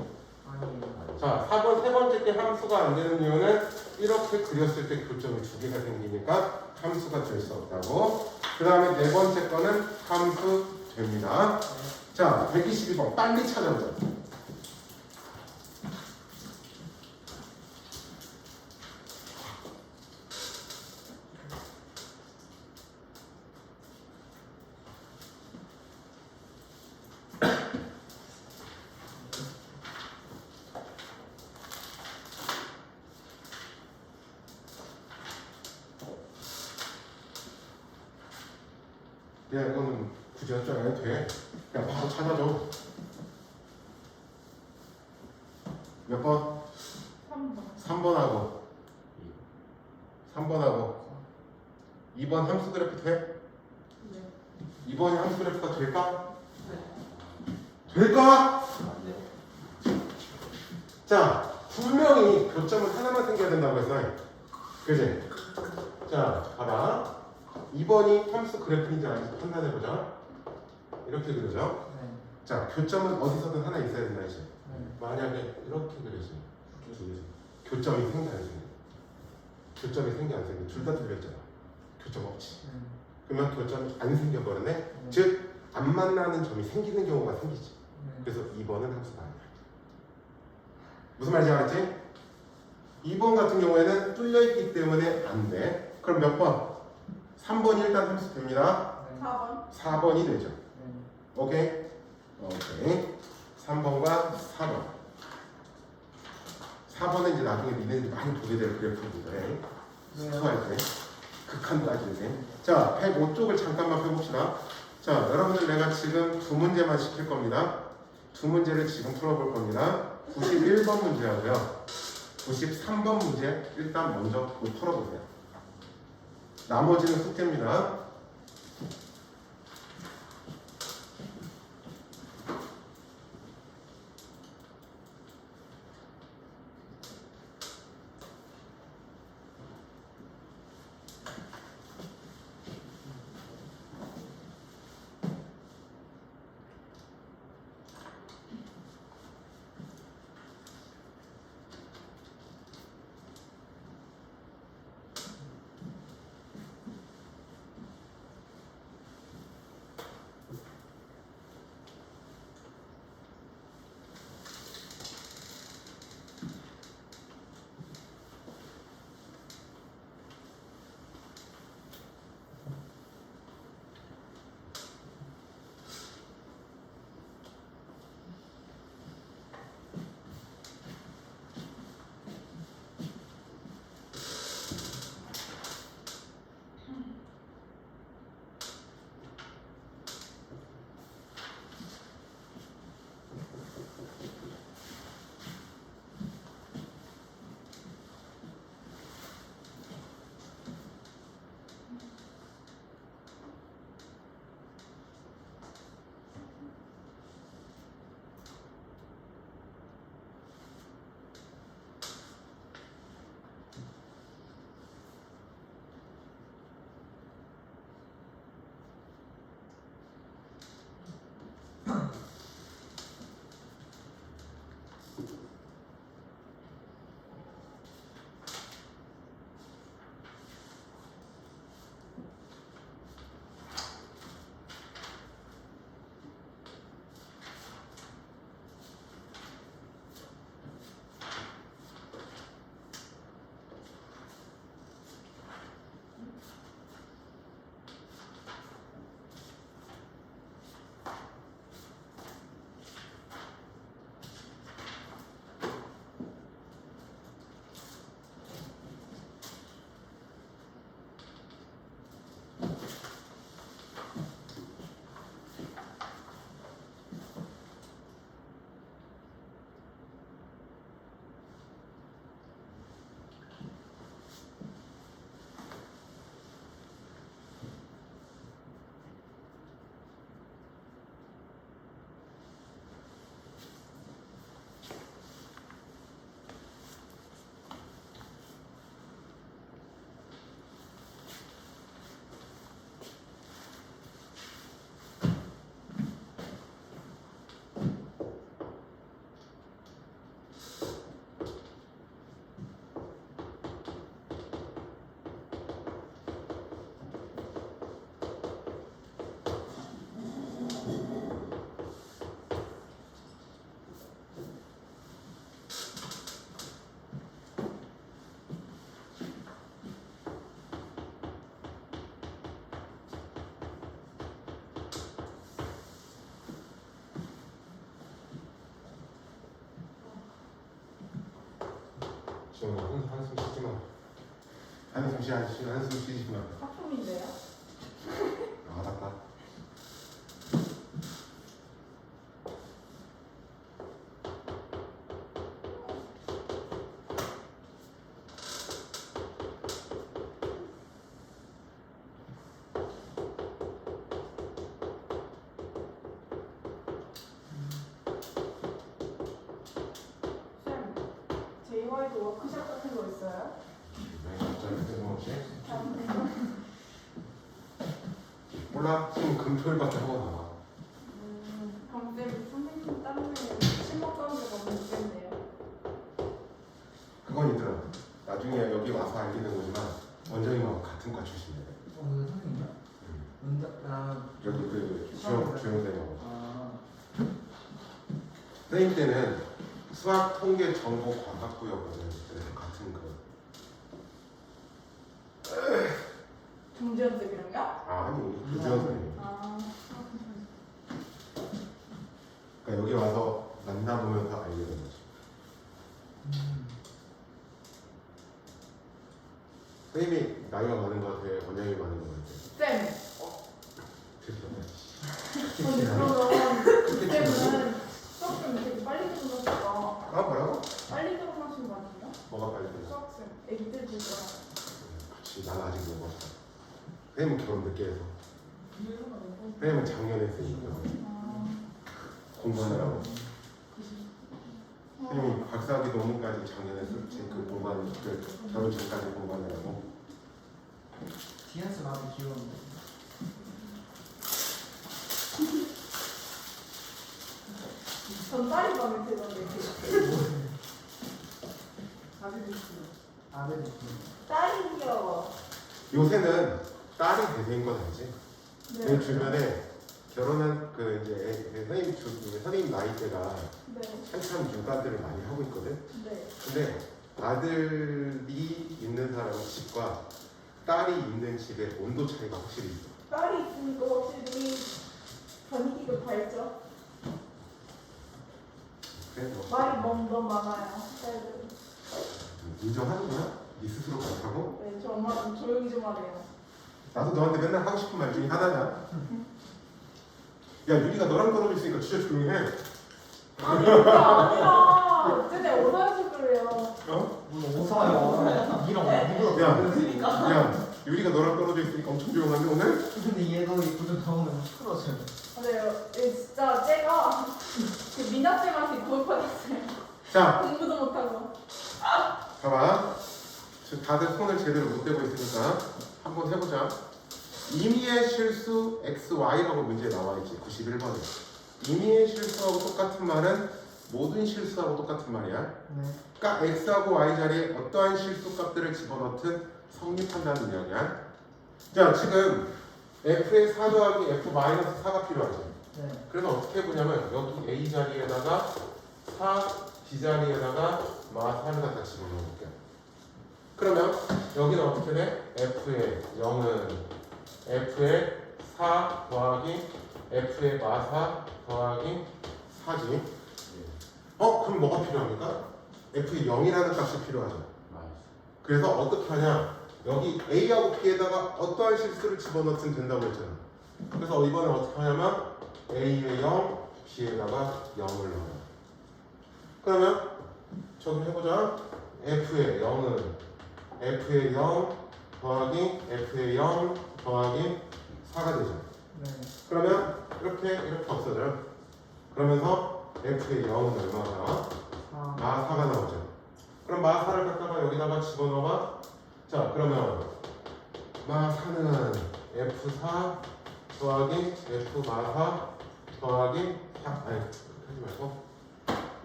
Speaker 1: 아니
Speaker 2: 자, 4번 세 번째 게 함수가 안 되는 이유는 이렇게 그렸을 때 교점이 두 개가 생기니까 함수가 될 수 없다고. 그 다음에 네 번째 거는 함수 됩니다. 자, 122번 빨리 찾아보자. 야, 이거는 굳이 할줄 안 해도 돼. 그냥 바로 찾아줘. 몇 번?
Speaker 3: 3번.
Speaker 2: 3번하고 2번 함수 그래프 돼?
Speaker 3: 네.
Speaker 2: 2번이 함수 그래프가 될까? 될까? 자, 분명히 교점은 하나만 생겨야 된다고 했어. 그지? 자, 봐봐. 2번이 함수 그래프인지 아닌지 판단해보자. 이렇게 그려져. 자, 교점은 어디서든 하나 있어야 된다 이제. 만약에 이렇게 그려져. 교점이 생겨 안 생겨? 교점이 생겨 안 생겨? 둘 다 틀렸잖아. 교점 없지. 그러면 교점이 안 생겨버렸네. 즉, 안 만나는 점이 생기는 경우가 생기지. 그래서 2번은 함수가 아니야. 무슨 말인지 알았지? 2번 같은 경우에는 뚫려있기 때문에 안 돼. 그럼 몇 번? 3번이 일단 함수 됩니다.
Speaker 3: 4번.
Speaker 2: 4번이 되죠. 오케이? 오케이. 3번과 4번. 4번은 이제 나중에 니네들이 많이 보게 될 그래프인데 수할 때 극한 따질 때. 자, 105쪽을 잠깐만 펴봅시다. 자, 여러분들 내가 지금 두 문제만 시킬 겁니다. 두 문제를 지금 풀어볼 겁니다. 91번 문제하고요. 93번 문제 일단 먼저 풀어보세요. 나머지는 숙제입니다. 지금 한숨 쉬지 마. 한숨 쉬지 마.
Speaker 3: 작품인데요?
Speaker 2: 알았다.
Speaker 3: 쌤, JY도 워크샵 같은 거 있어요?
Speaker 2: 왜 갑자기 뜬금없이?
Speaker 3: 아,
Speaker 2: 몰라. 지금 금토일밖에 하고 나와.
Speaker 3: 그럼 쌤 선생님 땀에 친목 관계가 문제인데요.
Speaker 2: 그건 있더라. 나중에 여기 와서 알게 된 거지만 원장님하고 같은 과 출신이래.
Speaker 1: 선생님이야?
Speaker 2: 여기 그 주영생하고.
Speaker 1: 아,
Speaker 2: 선생님 때는 수학, 통계, 정보, 과학부였거든. 그래서 같은 거.
Speaker 3: 정재현 쌤이랑요?
Speaker 2: 아니, 구지원 선생님.
Speaker 3: 아,
Speaker 2: 그러니까 여기 와서 만나보면서 알게 된 거지. 선생님이 나이가 많은 것 같아? 원장님이 많은 것 같아?
Speaker 3: 쌤,
Speaker 2: 드디어.
Speaker 3: 근데 그러면 쌤은 수학쌤 되게 빨리 끝났다.
Speaker 2: 아 뭐라고?
Speaker 3: 빨리 끝나신 거 아니에요?
Speaker 2: 뭐가 빨리 끝나?
Speaker 3: 수학쌤, 애기들 보자.
Speaker 2: 그렇지, 난 아직 못 봤어. 선생님은 결혼 늦게 해서. 선생님은 작년에 했으니까 공부하느라고. 선생님이 박사학위 논문까지 작년에 썼지. 그 공부하는 그 결혼 전까지 공부하느라고.
Speaker 1: 디안스 나도 귀여운데.
Speaker 3: 전 딸이 마음에 들던데.
Speaker 1: 아들
Speaker 3: 딸이 귀여워.
Speaker 2: 요새는 딸이 대세인 건 알지?
Speaker 3: 네.
Speaker 2: 내 주변에 결혼한 그 이제 선생님 나이대가
Speaker 3: 네.
Speaker 2: 한참 육아들을 많이 하고 있거든.
Speaker 3: 네.
Speaker 2: 근데 아들이 있는 사람 집과 딸이 있는 집의 온도 차이가 확실히 있어.
Speaker 3: 딸이 있으니까 확실히 분위기가 밝죠.
Speaker 2: 그래, 뭐
Speaker 3: 말이 더 많아요. 딸들.
Speaker 2: 인정하는 거야? 네 스스로 그렇다고?
Speaker 3: 네, 저 엄마는 조용히 좀 하래요.
Speaker 2: 나도 너한테 맨날 하고 싶은 말 중에 하나냐? 야, 유리가 너랑 떨어져 있으니까 진짜 조용히 해.
Speaker 3: 아니, 그게 아니라 쟤네 오사해서 그래요.
Speaker 2: 어?
Speaker 1: 뭐 오사요. 이런 거 누구도
Speaker 2: 야,
Speaker 1: 그러니까.
Speaker 2: 야, 유리가 너랑 떨어져 있으니까 엄청 조용한데 오늘?
Speaker 1: 근데 얘도 이 구조 나오면 시끄러워져요.
Speaker 3: 맞아요. 진짜 쟤가 그 미나쌤한테 고백받았어요.
Speaker 2: 자,
Speaker 3: 공부도 못하고.
Speaker 2: 봐봐. 지금 다들 손을 제대로 못 대고 있으니까 한번 해보자. 임의의 실수 XY라고 문제에 나와있지. 91번에. 임의의 실수하고 똑같은 말은 모든 실수하고 똑같은 말이야.
Speaker 1: 네.
Speaker 2: 그러니까 X하고 Y 자리에 어떠한 실수 값들을 집어넣든 성립한다는 이야기야. 자, 지금 F의 4 더하기 F 마이너스 4가 필요하지.
Speaker 1: 네.
Speaker 2: 그래서 어떻게 보냐면 여기 A 자리에다가 4, B 자리에다가 마4를 갖다 집어넣어볼게요. 그러면 여기는 어떻게 돼? F의 0은 F의 4 더하기 F의 마4 더하기 4지. 그럼 뭐가 필요합니까? F의 0이라는 값이 필요하죠. 그래서 어떻게 하냐? 여기 A하고 B에다가 어떠한 실수를 집어넣으면 된다고 했잖아. 그래서 이번에 어떻게 하냐면 A의 0, B에다가 0을 넣어요. 그러면 적용해보자. F의 0은 F의 0 더하기 F의 0 더하기 4가 되죠.
Speaker 1: 네.
Speaker 2: 그러면 이렇게 없어져요. 그러면서 F의 0은 얼마가 나와? 마4가 나오죠. 그럼 마4를 갖다가 여기다가 집어넣어봐. 자, 그러면 마4는 F4 더하기 F마4 더하기 4. 아니, 그렇게 하지 말고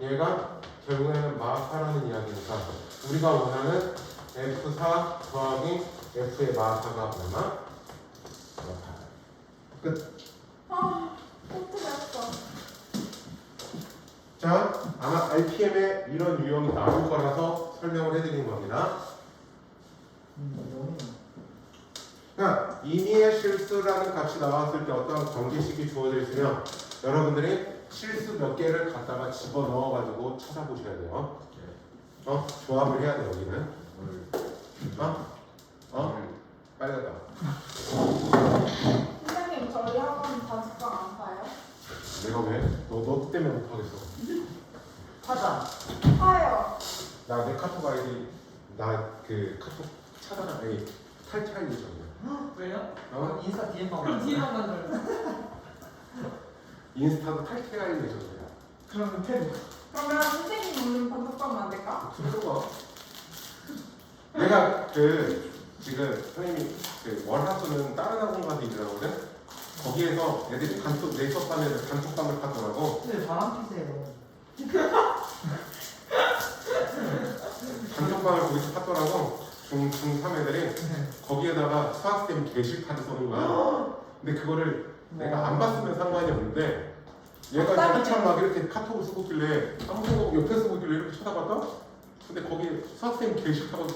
Speaker 2: 얘가 결국에는 마4라는 이야기니까 우리가 원하는 F4 더하기 F의 마4가 얼마? 마8. 끝.
Speaker 3: 포트 났어.
Speaker 2: 자, 아마 RPM에 이런 유형이 나올 거라서 설명을 해드리는 겁니다. 그러니까 임의의 실수라는 값이 나왔을 때 어떤 경계식이 주어져 있으면 여러분들이 실수 몇 개를 갖다가 집어넣어가지고 찾아보셔야 돼요. 조합을 해야 돼 여기는. 빨갛다.
Speaker 3: 선생님 저희 학원 단식방 안 가요?
Speaker 2: 내가 왜? 너 때문에 못 하겠어.
Speaker 1: 하자.
Speaker 3: 가요.
Speaker 2: 나 내 카톡 아이디 나 그 카톡 찾아라. 여기 탈퇴할 예정이야.
Speaker 4: 왜요?
Speaker 1: 인스타 DM만
Speaker 4: 그럼 뒤에만 만들어요.
Speaker 2: 인스타도 탈퇴할 예정이야.
Speaker 1: 그러면 패드.
Speaker 3: 그러면 선생님 오는 단식방 만들까?
Speaker 2: 들어가. 내가 지금 선생님이 월화수는 다른 학원 가서 일을 하거든. 거기에서 애들이 내 수업반 애들 단톡방을 파더라고.
Speaker 1: 근데 바람 피세요.
Speaker 2: 단톡방을 거기서 팠더라고. 중3 애들이 거기에다가 수학쌤 게시판을 써는 거야. 근데 그거를 내가 안 봤으면 상관이 없는데 얘가 이제 한참 막 이렇게 카톡을 쓰고 있길래 아무 생각 없이 옆에 쓰고 있길래 이렇게 쳐다봤다? 근데 거기 수학쌤 게시판을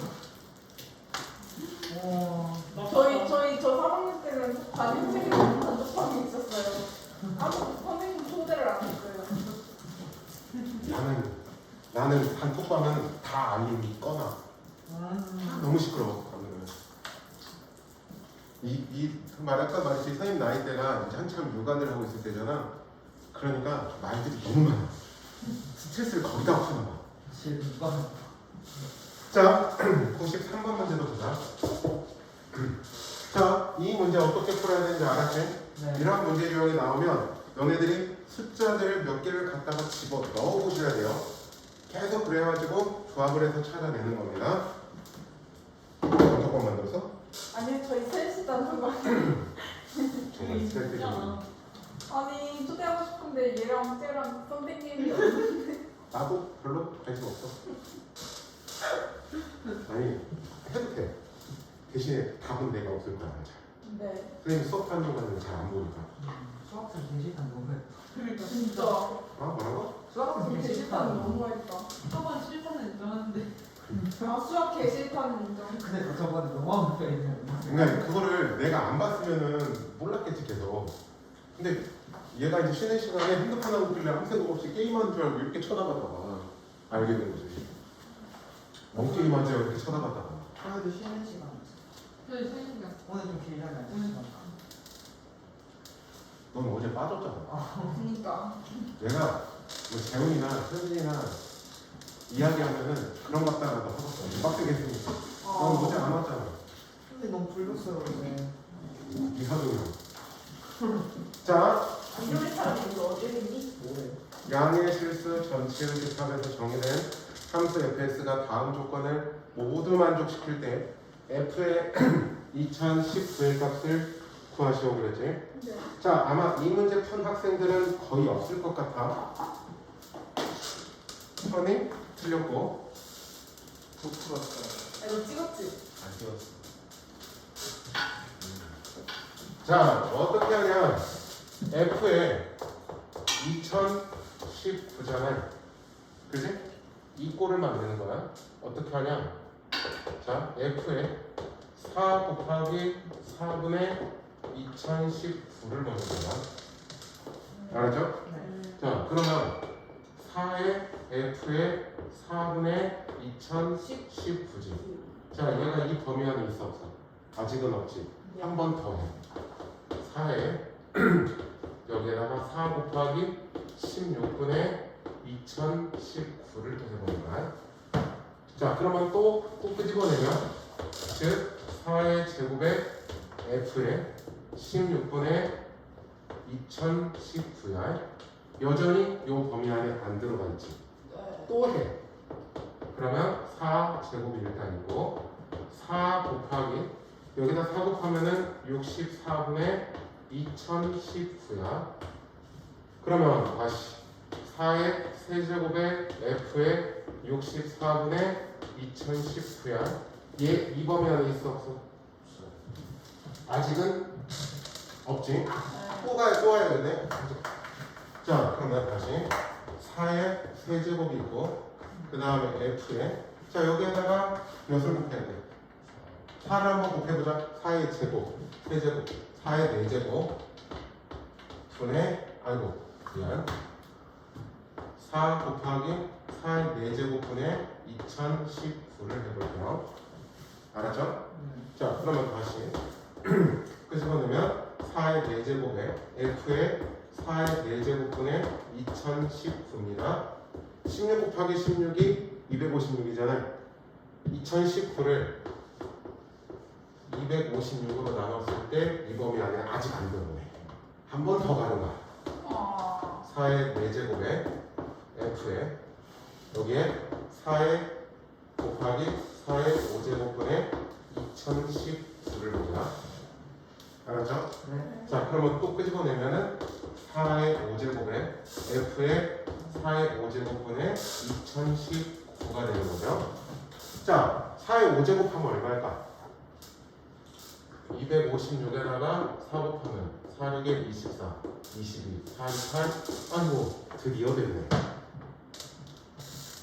Speaker 3: 저 3학년 때는 담임 선생님 오는 단식방이 있었어요. 아무 선생님 초대를 안 했어요.
Speaker 2: 나는 단톡방은 다 알림이 꺼놔. 너무 시끄러워. 아까 말했지 선생님 나이 때가 이제 한참 육아를 하고 있을 때잖아. 그러니까 말들이 너무 많아. 스트레스를 거기다 푸나 봐. 자, 93번 문제도 보자. 자, 이 문제 어떻게 풀어야 되는지 알았지?
Speaker 1: 네.
Speaker 2: 이런 문제 유형이 나오면 너네들이 숫자들 몇 개를 갖다가 집어 넣어 보셔야 돼요. 계속 그래가지고 조합을 해서 찾아내는 겁니다. 단톡방 만들어서?
Speaker 3: 아니요 저희 셋이 단식방.
Speaker 2: 정말 스트레스
Speaker 3: 아니 초대하고 싶은데 얘랑 쟤랑 선생님이
Speaker 2: 나도 별로 관심 없어. 아니 해도 돼. 대신에 답은 내가 없을 거야.
Speaker 3: 네
Speaker 2: 선생님 수업하는 동안은 잘 안 보니까.
Speaker 1: 수학생 게시판 너무해.
Speaker 4: 그러니까
Speaker 3: 진짜
Speaker 2: 뭐라고?
Speaker 1: 수학생
Speaker 3: 게시판
Speaker 1: 게시판.
Speaker 3: 너무했다.
Speaker 4: 한번 실패는 인정하는데.
Speaker 3: 아 수학 게시판은 인정.
Speaker 1: 근데 저번에 너무 안 빼있는.
Speaker 2: 그러니까 그거를 내가 안 봤으면은 몰랐겠지 계속. 근데 얘가 이제 쉬는 시간에 핸드폰 하고 있길래 아무 생각 없이 게임하는 줄 알고 이렇게 쳐다봤다가 알게 된 거지. 뭔 게임한 줄 알고 이렇게 쳐다봤다가.
Speaker 1: 그래도 쉬는 시간.
Speaker 4: 저희 생일이야.
Speaker 1: 오늘 좀 길잖아요.
Speaker 2: 넌 어제 빠졌잖아.
Speaker 3: 그니까.
Speaker 2: 내가 뭐 재훈이나 현진이나 이야기하면은 그런 것 같다가 너 하겠어. 빡세게 했으니까. 넌 어제 안 왔잖아.
Speaker 1: 근데 너무 불쑥스러운데.
Speaker 2: 이사동이랑. 자,
Speaker 3: 안경이 사람이 이거 어디 있니?
Speaker 1: 뭐래?
Speaker 2: 양의 실수 전체 집합에서 정의된 함수 fx가 다음 조건을 모두 만족시킬 때 f의 2019의 값을 구하시오 그랬지?
Speaker 3: 네.
Speaker 2: 자, 아마 이 문제 푼 학생들은 거의 없을 것 같아. 선이 틀렸고
Speaker 1: 못 풀었어요.
Speaker 3: 이거 찍었지?
Speaker 2: 안 찍었어. 자, 어떻게 하냐? f에 2019잖아. 그지? 이 꼴을 만드는 거야. 어떻게 하냐? 자, f에 4 곱하기 4분의 2019를 넣는 거야. 알았죠? 자, 그러면 4의 f의 4분의 2019지. 자, 얘가 이 범위 안에 있어 없어? 아직은 없지. 한 번 더 해. 4에 여기에다가 4 곱하기 16분의 2019를 더해보는 거야. 자, 그러면 또 끄집어내면 즉 4의 제곱에 f에 16분의 2019야. 여전히 이 범위 안에 안 들어가 있지.
Speaker 3: 네.
Speaker 2: 또 해. 그러면 4 제곱이 일단이고 4 곱하기 여기다 4 곱하면은 64분의 2019야. 그러면 다시 4의 세제곱에 f의 64분의 2019야. 얘 이 범위 안에 있어 없어? 아직은 없지. 또 가야 되네. 자, 그러면 다시 4의 세제곱이 있고 그 다음에 f에 자 여기에다가 몇을 곱해야 돼? 4를 한번 곱해보자. 4의 제곱, 세제곱, 4의 4제곱 분의 아이고 미안 4 곱하기 4의 4제곱분의 2019를 해볼게요. 알았죠? 자, 그러면 다시 끄집어내면 4의 4제곱에 F의 4의 4제곱분의 2019입니다. 16 곱하기 16이 256이잖아요. 2019를 256으로 나눴을 때 이 범위 안에 아직 안 들어오네. 한 번 더 가는 거야. 4의 4제곱에 F에 여기에 4의 곱하기 4의 5제곱분의 2019를 봅니다. 알았죠?
Speaker 1: 네.
Speaker 2: 자, 그러면 또 끄집어내면은 4의 5제곱에 F의 4의 5제곱분의 2019가 되는 거죠. 자, 4의 5제곱 하면 얼마일까? 256에다가 4 곱하면 4, 6에 24, 22, 4, 8, 아이고 드디어 됐네.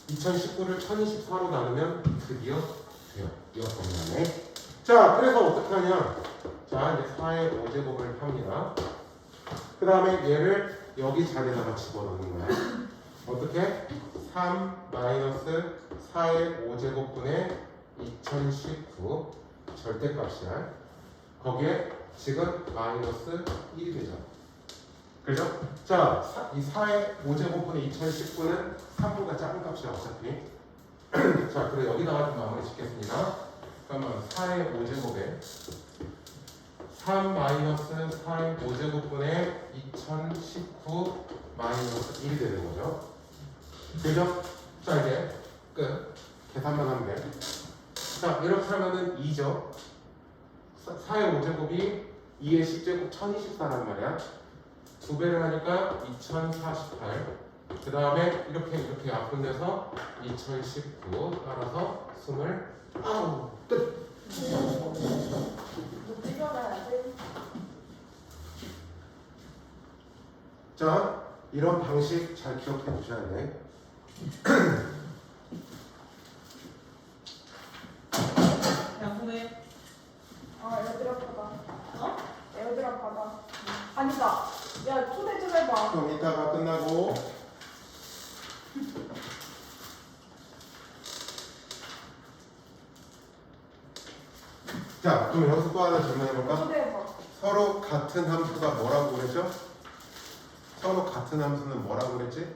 Speaker 2: 2019를 1024로 나누면 드디어 돼요. 이거 정리하네. 자, 그래서 어떻게 하냐? 자, 이제 4의 5제곱을 합니다. 그 다음에 얘를 여기 자리에다가 집어넣는 거야. 어떻게? 3 마이너스 4의 5제곱분의 2019 절대값이야. 거기에 지금 마이너스 1이 되죠. 그죠? 자, 이 4의 5제곱분의 2019는 3보다 작은 값이야 어차피. 자, 그래 여기다가 좀 마무리 짓겠습니다. 그러면 4의 5제곱에 3 마이너스 4의 5제곱분의 2019 마이너스 1이 되는 거죠. 그죠? 자, 이제 끝. 계산만 하면 돼. 자, 이렇게 하면은 2죠. 4의 5제곱이 2의 10제곱 1024란 말이야. 2배를 하니까 2048. 그 다음에 이렇게 약분돼서 2019 따라서 29. 끝. 자, 이런 방식 잘 기억해 두셔야 돼.
Speaker 4: 양분의
Speaker 3: 에어드랍 받아. 에어드랍 받아. 아니다. 야, 초대 좀 해봐.
Speaker 2: 그럼 이따가 끝나고 자, 그럼 여기서 또 하나 질문해볼까?
Speaker 3: 초대해봐.
Speaker 2: 서로 같은 함수가 뭐라고 그랬죠? 서로 같은 함수는 뭐라고 그랬지?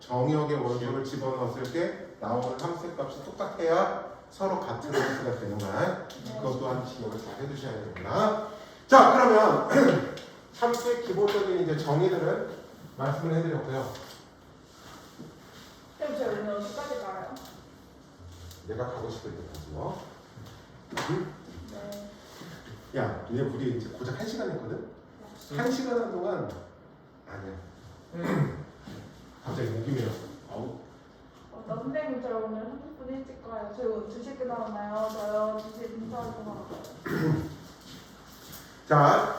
Speaker 2: 정의역의 원소를 집어넣었을 때 나오는 함수의 값이 똑같아야 서로 같은 함수가 되는 거야. 그것 또한 기억을 잘 해두셔야 됩니다. 자, 그러면 함수의 기본적인 이제 정의들은 말씀을 해드렸고요.
Speaker 3: 그럼 저희 오늘 어디까지 가요?
Speaker 2: 내가 가고 싶을 때까지요.
Speaker 3: 네.
Speaker 2: 야, 얘 우리 이제 고작 1시간 했거든? 1시간 한 동안 아니야. 갑자기 목이 메었어. 아우.
Speaker 3: 나 선생님 저 오늘 30분 일찍 가요. 저 2시에 끝나나요? 저요 2시에 인사하고 가요.
Speaker 2: 자,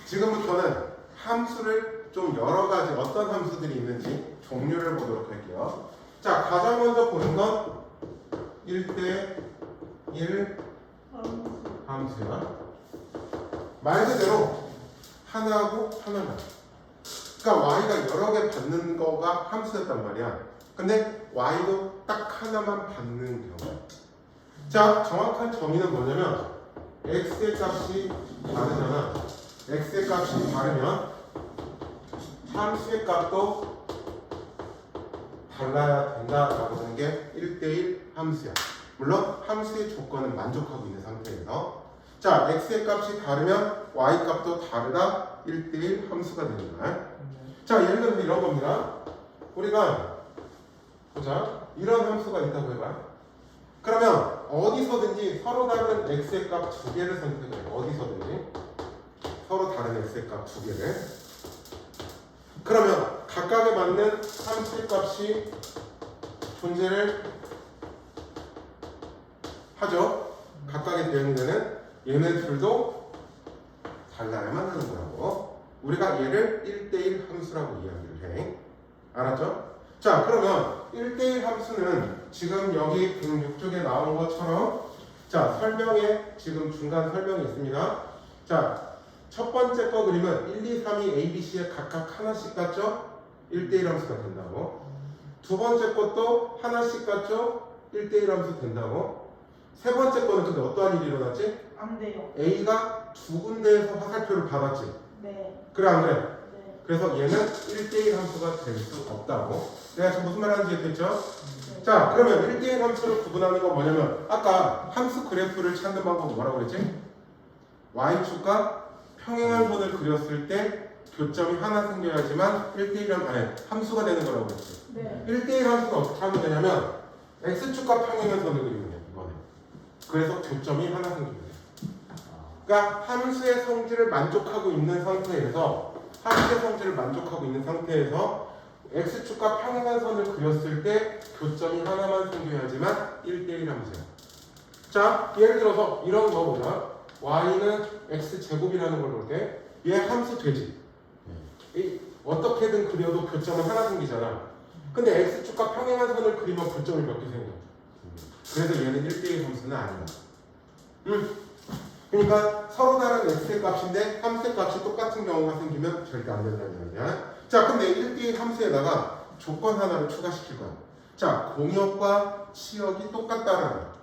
Speaker 2: 지금부터는 함수를 좀 여러 가지 어떤 함수들이 있는지 종류를 보도록 할게요. 자, 가장 먼저 보는 건 1대1 함수야. 말 그대로 하나하고 하나만. 그러니까 y가 여러 개 받는 거가 함수였단 말이야. 근데 y도 딱 하나만 받는 경우. 자, 정확한 정의는 뭐냐면 x의 값이 다르잖아. x의 값이 다르면 함수의 값도 달라야 된다라고 하는 게 1대1 함수야. 물론 함수의 조건은 만족하고 있는 상태에서 자, x의 값이 다르면 y 값도 다르다 1대1 함수가 되는 거야. 자, 예를 들면 이런 겁니다. 우리가 보자. 이런 함수가 있다고 해봐. 그러면 어디서든지 서로 다른 x의 값 두 개를 선택해. 어디서든지 서로 다른 x의 값 두 개를. 그러면 각각에 맞는 함수의 값이 존재를 하죠. 각각의 대응되는 얘네 둘도 달라야만 하는 거라고. 우리가 얘를 1대1 함수라고 이야기를 해. 알았죠? 자, 그러면 1대1 함수는 지금 여기 106쪽에 나온 것처럼 자, 설명에 지금 중간 설명이 있습니다. 자, 첫 번째 거 그림은 1, 2, 3이 A, B, C에 각각 하나씩 같죠? 1대1 함수가 된다고. 두 번째 것도 하나씩 같죠? 1대1 함수 된다고. 세 번째 거는 근데 어떠한 일이 일어났지?
Speaker 3: 안 돼요.
Speaker 2: A가 두 군데에서 화살표를 받았지.
Speaker 3: 네.
Speaker 2: 그래 안 그래?
Speaker 3: 네.
Speaker 2: 그래서 얘는 1대1 함수가 될 수 없다고. 내가 지금 무슨 말 하는지 이해됐죠?
Speaker 3: 네.
Speaker 2: 자, 그러면 1대1 함수를 구분하는 건 뭐냐면 아까 함수 그래프를 찾는 방법은 뭐라고 그랬지? y축과 평행한 선을 그렸을 때 교점이 하나 생겨야지만 1대1 함수가 되는 거라고 그랬지.
Speaker 3: 네.
Speaker 2: 1대1 함수는 어떻게 하면 되냐면 x축과 평행한 선을 그리면 돼, 이번에. 그래서 교점이 하나 생기면 돼. 그러니까 함수의 성질을 만족하고 있는 상태에서 x축과 평행한 선을 그렸을 때 교점이 하나만 생겨야지만 1대1 함수야. 자, 예를 들어서 이런 거 보자. y는 x제곱이라는 걸 볼 때 얘 함수 되지. 어떻게든 그려도 교점은 하나 생기잖아. 근데 x축과 평행한 선을 그리면 교점이 몇 개 생겨. 그래서 얘는 1대1 함수는 아니야. 그러니까 서로 다른 x의 값인데 함수의 값이 똑같은 경우가 생기면 절대 안 된다는 얘기야. 자, 근데 1대1 함수에다가 조건 하나를 추가시킬 거야. 자, 공역과 치역이 똑같다라는 거야.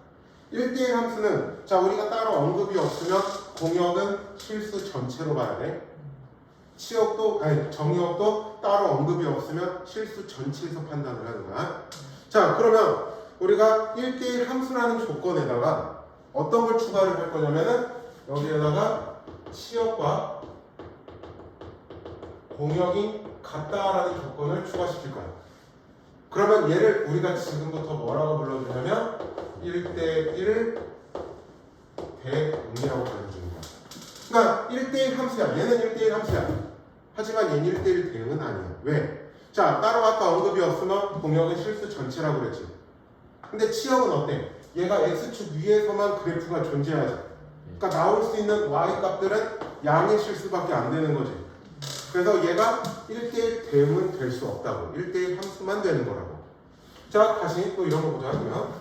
Speaker 2: 1대1 함수는 자, 우리가 따로 언급이 없으면 공역은 실수 전체로 봐야 돼. 정역도 따로 언급이 없으면 실수 전체에서 판단을 하는 거야. 자, 그러면 우리가 1대1 함수라는 조건에다가 어떤 걸 추가를 할 거냐면은 여기에다가 치역과 공역이 같다라는 조건을 추가시킬 거야. 그러면 얘를 우리가 지금부터 뭐라고 불러주냐면 1대1 대응이라고 불러주는 거야. 그러니까 1대1 함수야. 얘는 1대1 함수야. 하지만 얘는 1대1 대응은 아니야. 왜? 자, 따로 아까 언급이 없으면 공역은 실수 전체라고 그랬지. 근데 치역은 어때? 얘가 x축 위에서만 그래프가 존재하지. 그러니까 나올 수 있는 y 값들은 양의 실수밖에 안 되는 거지. 그래서 얘가 1대1 대응은 될 수 없다고. 1대1 함수만 되는 거라고. 자, 다시 또 이런 거 보자. 그러면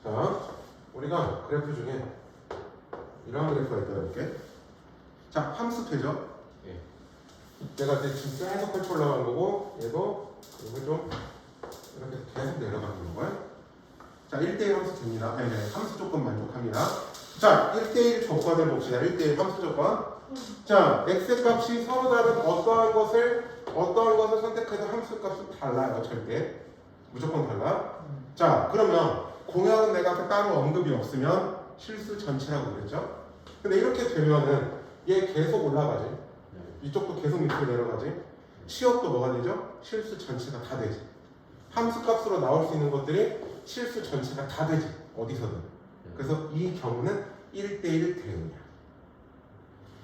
Speaker 2: 자, 우리가 그래프 중에 이런 그래프가 있다 이렇게. 자, 함수 되죠? 예. 내가 이제 지금 계속 펼쳐 올라가는 거고 얘도 이걸 좀 이렇게 계속 내려가는 거야. 자, 1대1 함수 됩니다. 네, 함수 조건 만족합니다. 자, 1대1 조건을 봅시다. 1대1 함수 조건. 자, x 값이 서로 다른 어떠한 것을 선택해도 함수 값은 달라요. 절대. 무조건 달라. 자, 그러면 공약은 내가 따로 언급이 없으면 실수 전체라고 그랬죠? 근데 이렇게 되면은 얘 계속 올라가지. 이쪽도 계속 밑으로 내려가지. 치역도 뭐가 되죠? 실수 전체가 다 되지. 함수 값으로 나올 수 있는 것들이 실수 전체가 다 되지. 어디서든. 그래서 이 경우는 1대1 대응이야.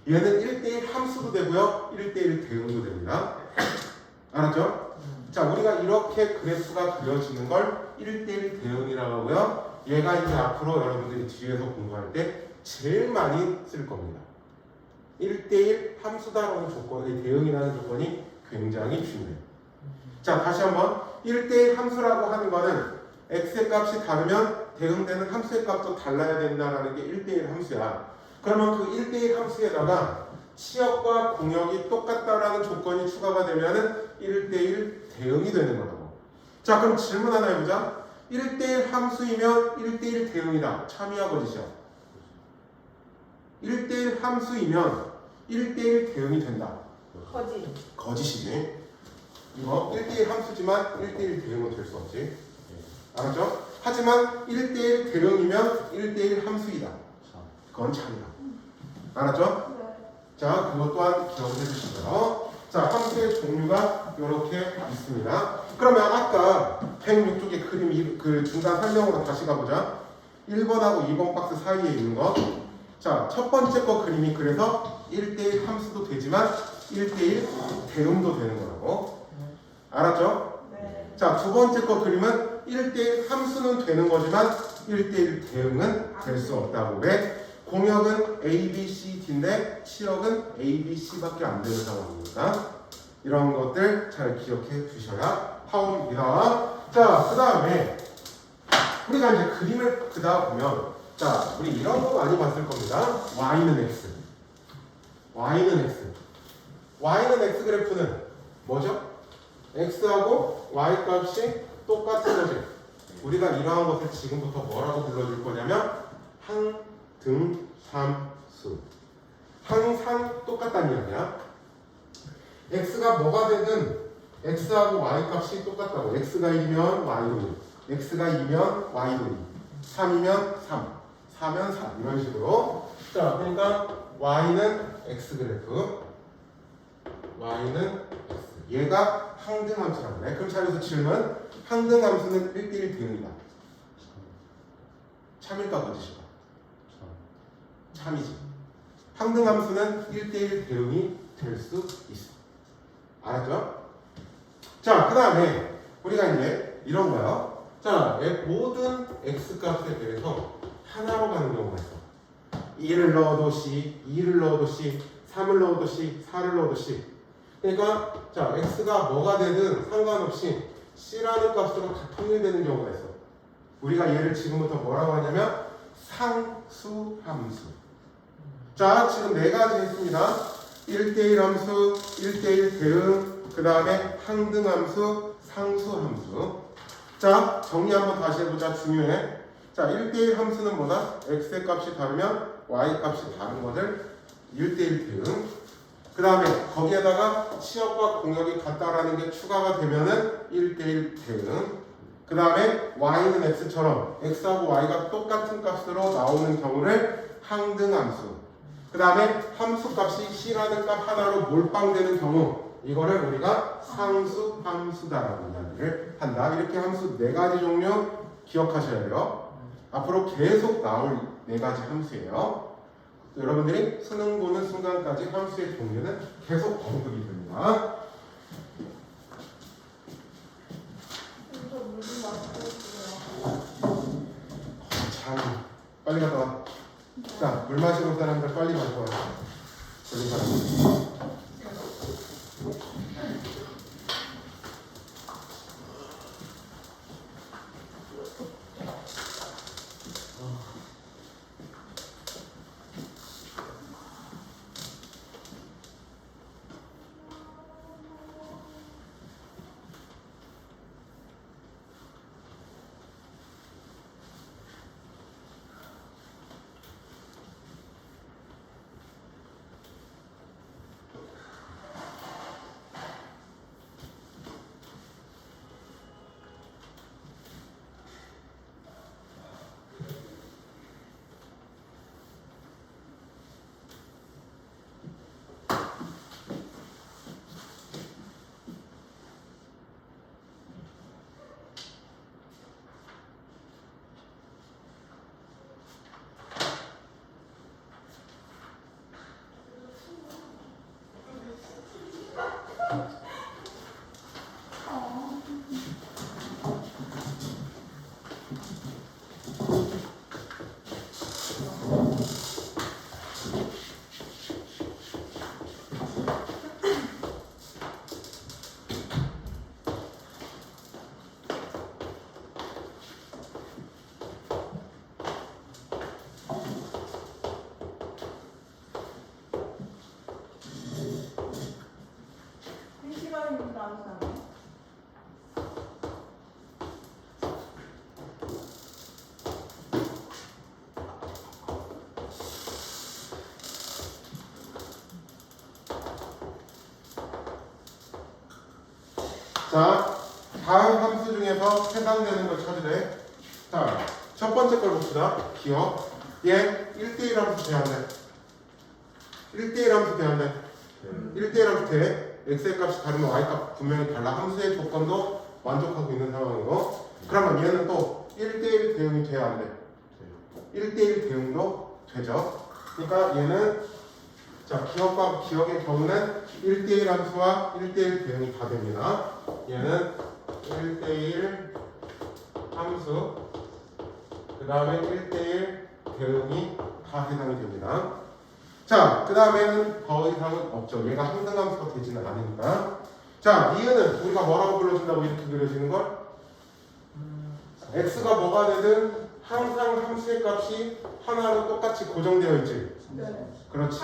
Speaker 2: 얘는 1대1 함수도 되고요. 1대1 대응도 됩니다. 알았죠? 자, 우리가 이렇게 그래프가 그려지는 걸 1대1 대응이라고 하고요. 얘가 이제 앞으로 여러분들이 뒤에서 공부할 때 제일 많이 쓸 겁니다. 1대1 함수다라는 조건의 대응이라는 조건이 굉장히 중요해요. 자, 다시 한번 1대1 함수라고 하는 거는 x의 값이 다르면 대응되는 함수의 값도 달라야 된다는 게 1대1 함수야. 그러면 그 1대1 함수에다가 치역과 공역이 똑같다라는 조건이 추가가 되면은 1대1 대응이 되는 거라고. 자, 그럼 질문 하나 해보자. 1대1 함수이면 1대1 대응이다. 참이야 거짓이야? 1대1 함수이면 1대1 대응이 된다. 거짓이지. 이거 1대1 함수지만 1대1 대응은 될 수 없지. 알았죠? 하지만 1대1 대응이면 1대1 함수이다. 그건 참이야. 알았죠? 자, 그것 또한 기억해 주시고요. 자, 함수의 종류가 이렇게 있습니다. 그러면 아까 106쪽의 그림 그 중간 설명으로 다시 가보자. 1번하고 2번 박스 사이에 있는 거. 자, 첫 번째 거 그림이 그래서 1대1 함수도 되지만 1대1 대응도 되는 거라고. 알았죠?
Speaker 3: 네.
Speaker 2: 자, 두 번째 거 그림은 1대1 함수는 되는 거지만 1대1 대응은 될 수 없다고. 왜? 공역은 A, B, C, D인데 치역은 A, B, C밖에 안 되는 상황입니다. 이런 것들 잘 기억해 주셔야 하옵니다. 자, 그 다음에 우리가 이제 그림을 그다 보면 자, 우리 이런 거 많이 봤을 겁니다. y는 x. y는 x. y는 x 그래프는 뭐죠? x하고 y 값이 똑같은 거지. 우리가 이러한 것을 지금부터 뭐라고 불러줄 거냐면 항등함수. 항상 똑같다는 이야기야. x가 뭐가 되든 x하고 y 값이 똑같다고. x가 1이면 y도 1, x가 2면 y도 2, 3이면 3, 4면 4 이런 식으로. 자, 그러니까 y는 x 그래프, y는 x. 얘가 항등함수라고 해. 그럼 차례에서 질문. 항등함수는 1대1 대응이다. 참일까 거짓일까? 참이지. 항등함수는 1대1 대응이 될 수 있어. 알았죠? 자, 그 다음에 우리가 이제 이런 거요. 자, 모든 x 값에 대해서 하나로 가는 경우가 있어. 1을 넣어도 c, 2를 넣어도 c, 3을 넣어도 c, 4를 넣어도 c. 그러니까 자, x가 뭐가 되든 상관없이 c라는 값으로 다 통일되는 경우가 있어. 우리가 얘를 지금부터 뭐라고 하냐면 상수함수. 자, 지금 네 가지 했습니다. 1대1 함수, 1대1 대응, 그 다음에 항등함수, 상수함수. 자, 정리 한번 다시 해보자. 중요해. 자, 1대1 함수는 뭐다? x의 값이 다르면 y 값이 다른 것을 1대1 대응. 그 다음에 거기에다가 치역과 공역이 같다라는 게 추가가 되면은 1대1 대응. 그 다음에 y는 x처럼 x하고 y가 똑같은 값으로 나오는 경우를 항등함수. 그 다음에 함수값이 c라는 값 하나로 몰빵되는 경우, 이거를 우리가 상수함수다라고 이야기를 한다. 이렇게 함수 네 가지 종류 기억하셔야 돼요. 앞으로 계속 나올 네 가지 함수예요. 여러분들이 수능 보는 순간까지 함수의 종류는 계속 언급이 됩니다.
Speaker 3: 저 물 좀 마시고
Speaker 2: 참, 빨리 갔다 와. 자, 물 마시고 올 사람들 빨리 마시고 와요. 걸린 사람. 자, 다음 함수 중에서 해당되는 걸 찾으래. 자, 첫 번째 걸 봅시다. 기억. 얘 1대1 함수 대한대. 1대1 함수 대한대. 1대1 함수 대. x의 값이 다르면 y 값 분명히 달라. 함수의 조건도 만족하고 있는 상황이고. 그러면 얘는 또 1대1 대응이 돼야 안 돼. 1대1 대응도 되죠. 그러니까 얘는 자, 기억과 기억의 경우는 1대1 함수와 1대1 대응이 다 됩니다. 얘는 1대1 함수, 그 다음에 1대1 대응이 다 해당이 됩니다. 자, 그 다음에는 더 이상은 없죠. 얘가 항등함수가 되지는 않으니까. 자, 니은은 우리가 뭐라고 불러준다고 이렇게 그려지는 걸? x가 뭐가 되든 항상 함수의 값이 하나로 똑같이 고정되어 있지.
Speaker 3: 네.
Speaker 2: 그렇지.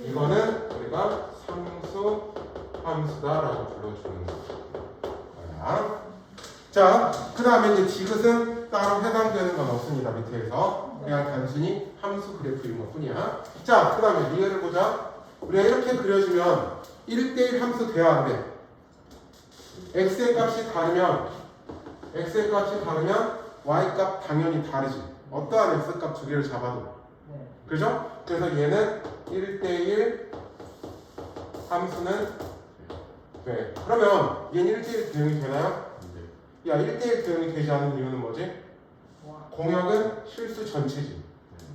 Speaker 2: 이거는 우리가 상수 함수다라고 불러주는 거야. 자, 그 다음에 이제 디귿은 따로 해당되는 건 없습니다. 밑에서 그냥 단순히 함수 그래프인 것 뿐이야. 자, 그 다음에 리을을 보자. 우리가 이렇게 그려주면 1대1 함수 돼야 안 돼. x의 값이 다르면 y 값 당연히 다르지. 어떠한 x 값 두 개를 잡아도.
Speaker 1: 네.
Speaker 2: 그죠? 그래서 얘는 1대1 함수는 돼. 그러면 얘는 1대1 대응이 되나요? 야, 1대1 대응이 되지 않은 이유는 뭐지? 공역은 실수 전체지.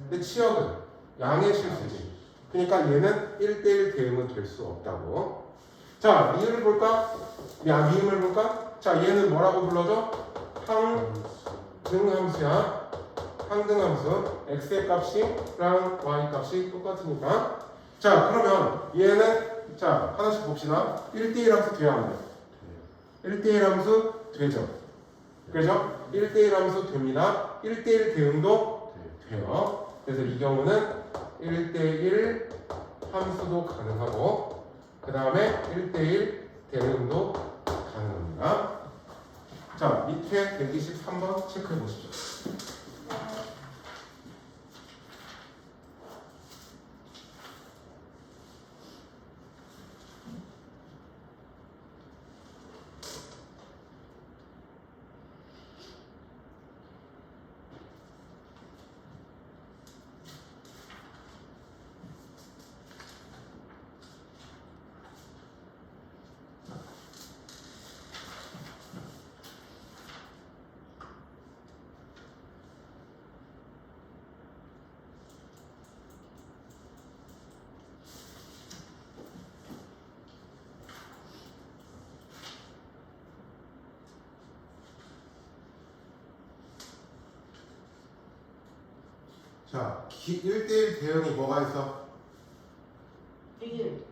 Speaker 2: 근데 치역은 양의 실수지. 그러니까 얘는 1대1 대응은 될 수 없다고. 자, 미음을 볼까? 미음을 볼까? 자, 얘는 뭐라고 불러줘? 항등함수야. 항등함수. x의 값이랑 y 값이 똑같으니까. 자, 그러면 얘는 자, 하나씩 봅시다. 1대1 함수 돼야 안 돼? 1대1 함수 되죠. 그죠? 1대1 함수 됩니다. 1대1 대응도 돼요. 그래서 이 경우는 1대1 함수도 가능하고 그 다음에 1대1 대응도 가능합니다. 자, 밑에 123번 체크해 보시죠. 자, 1대1 대응이 뭐가 있어?
Speaker 3: 리을.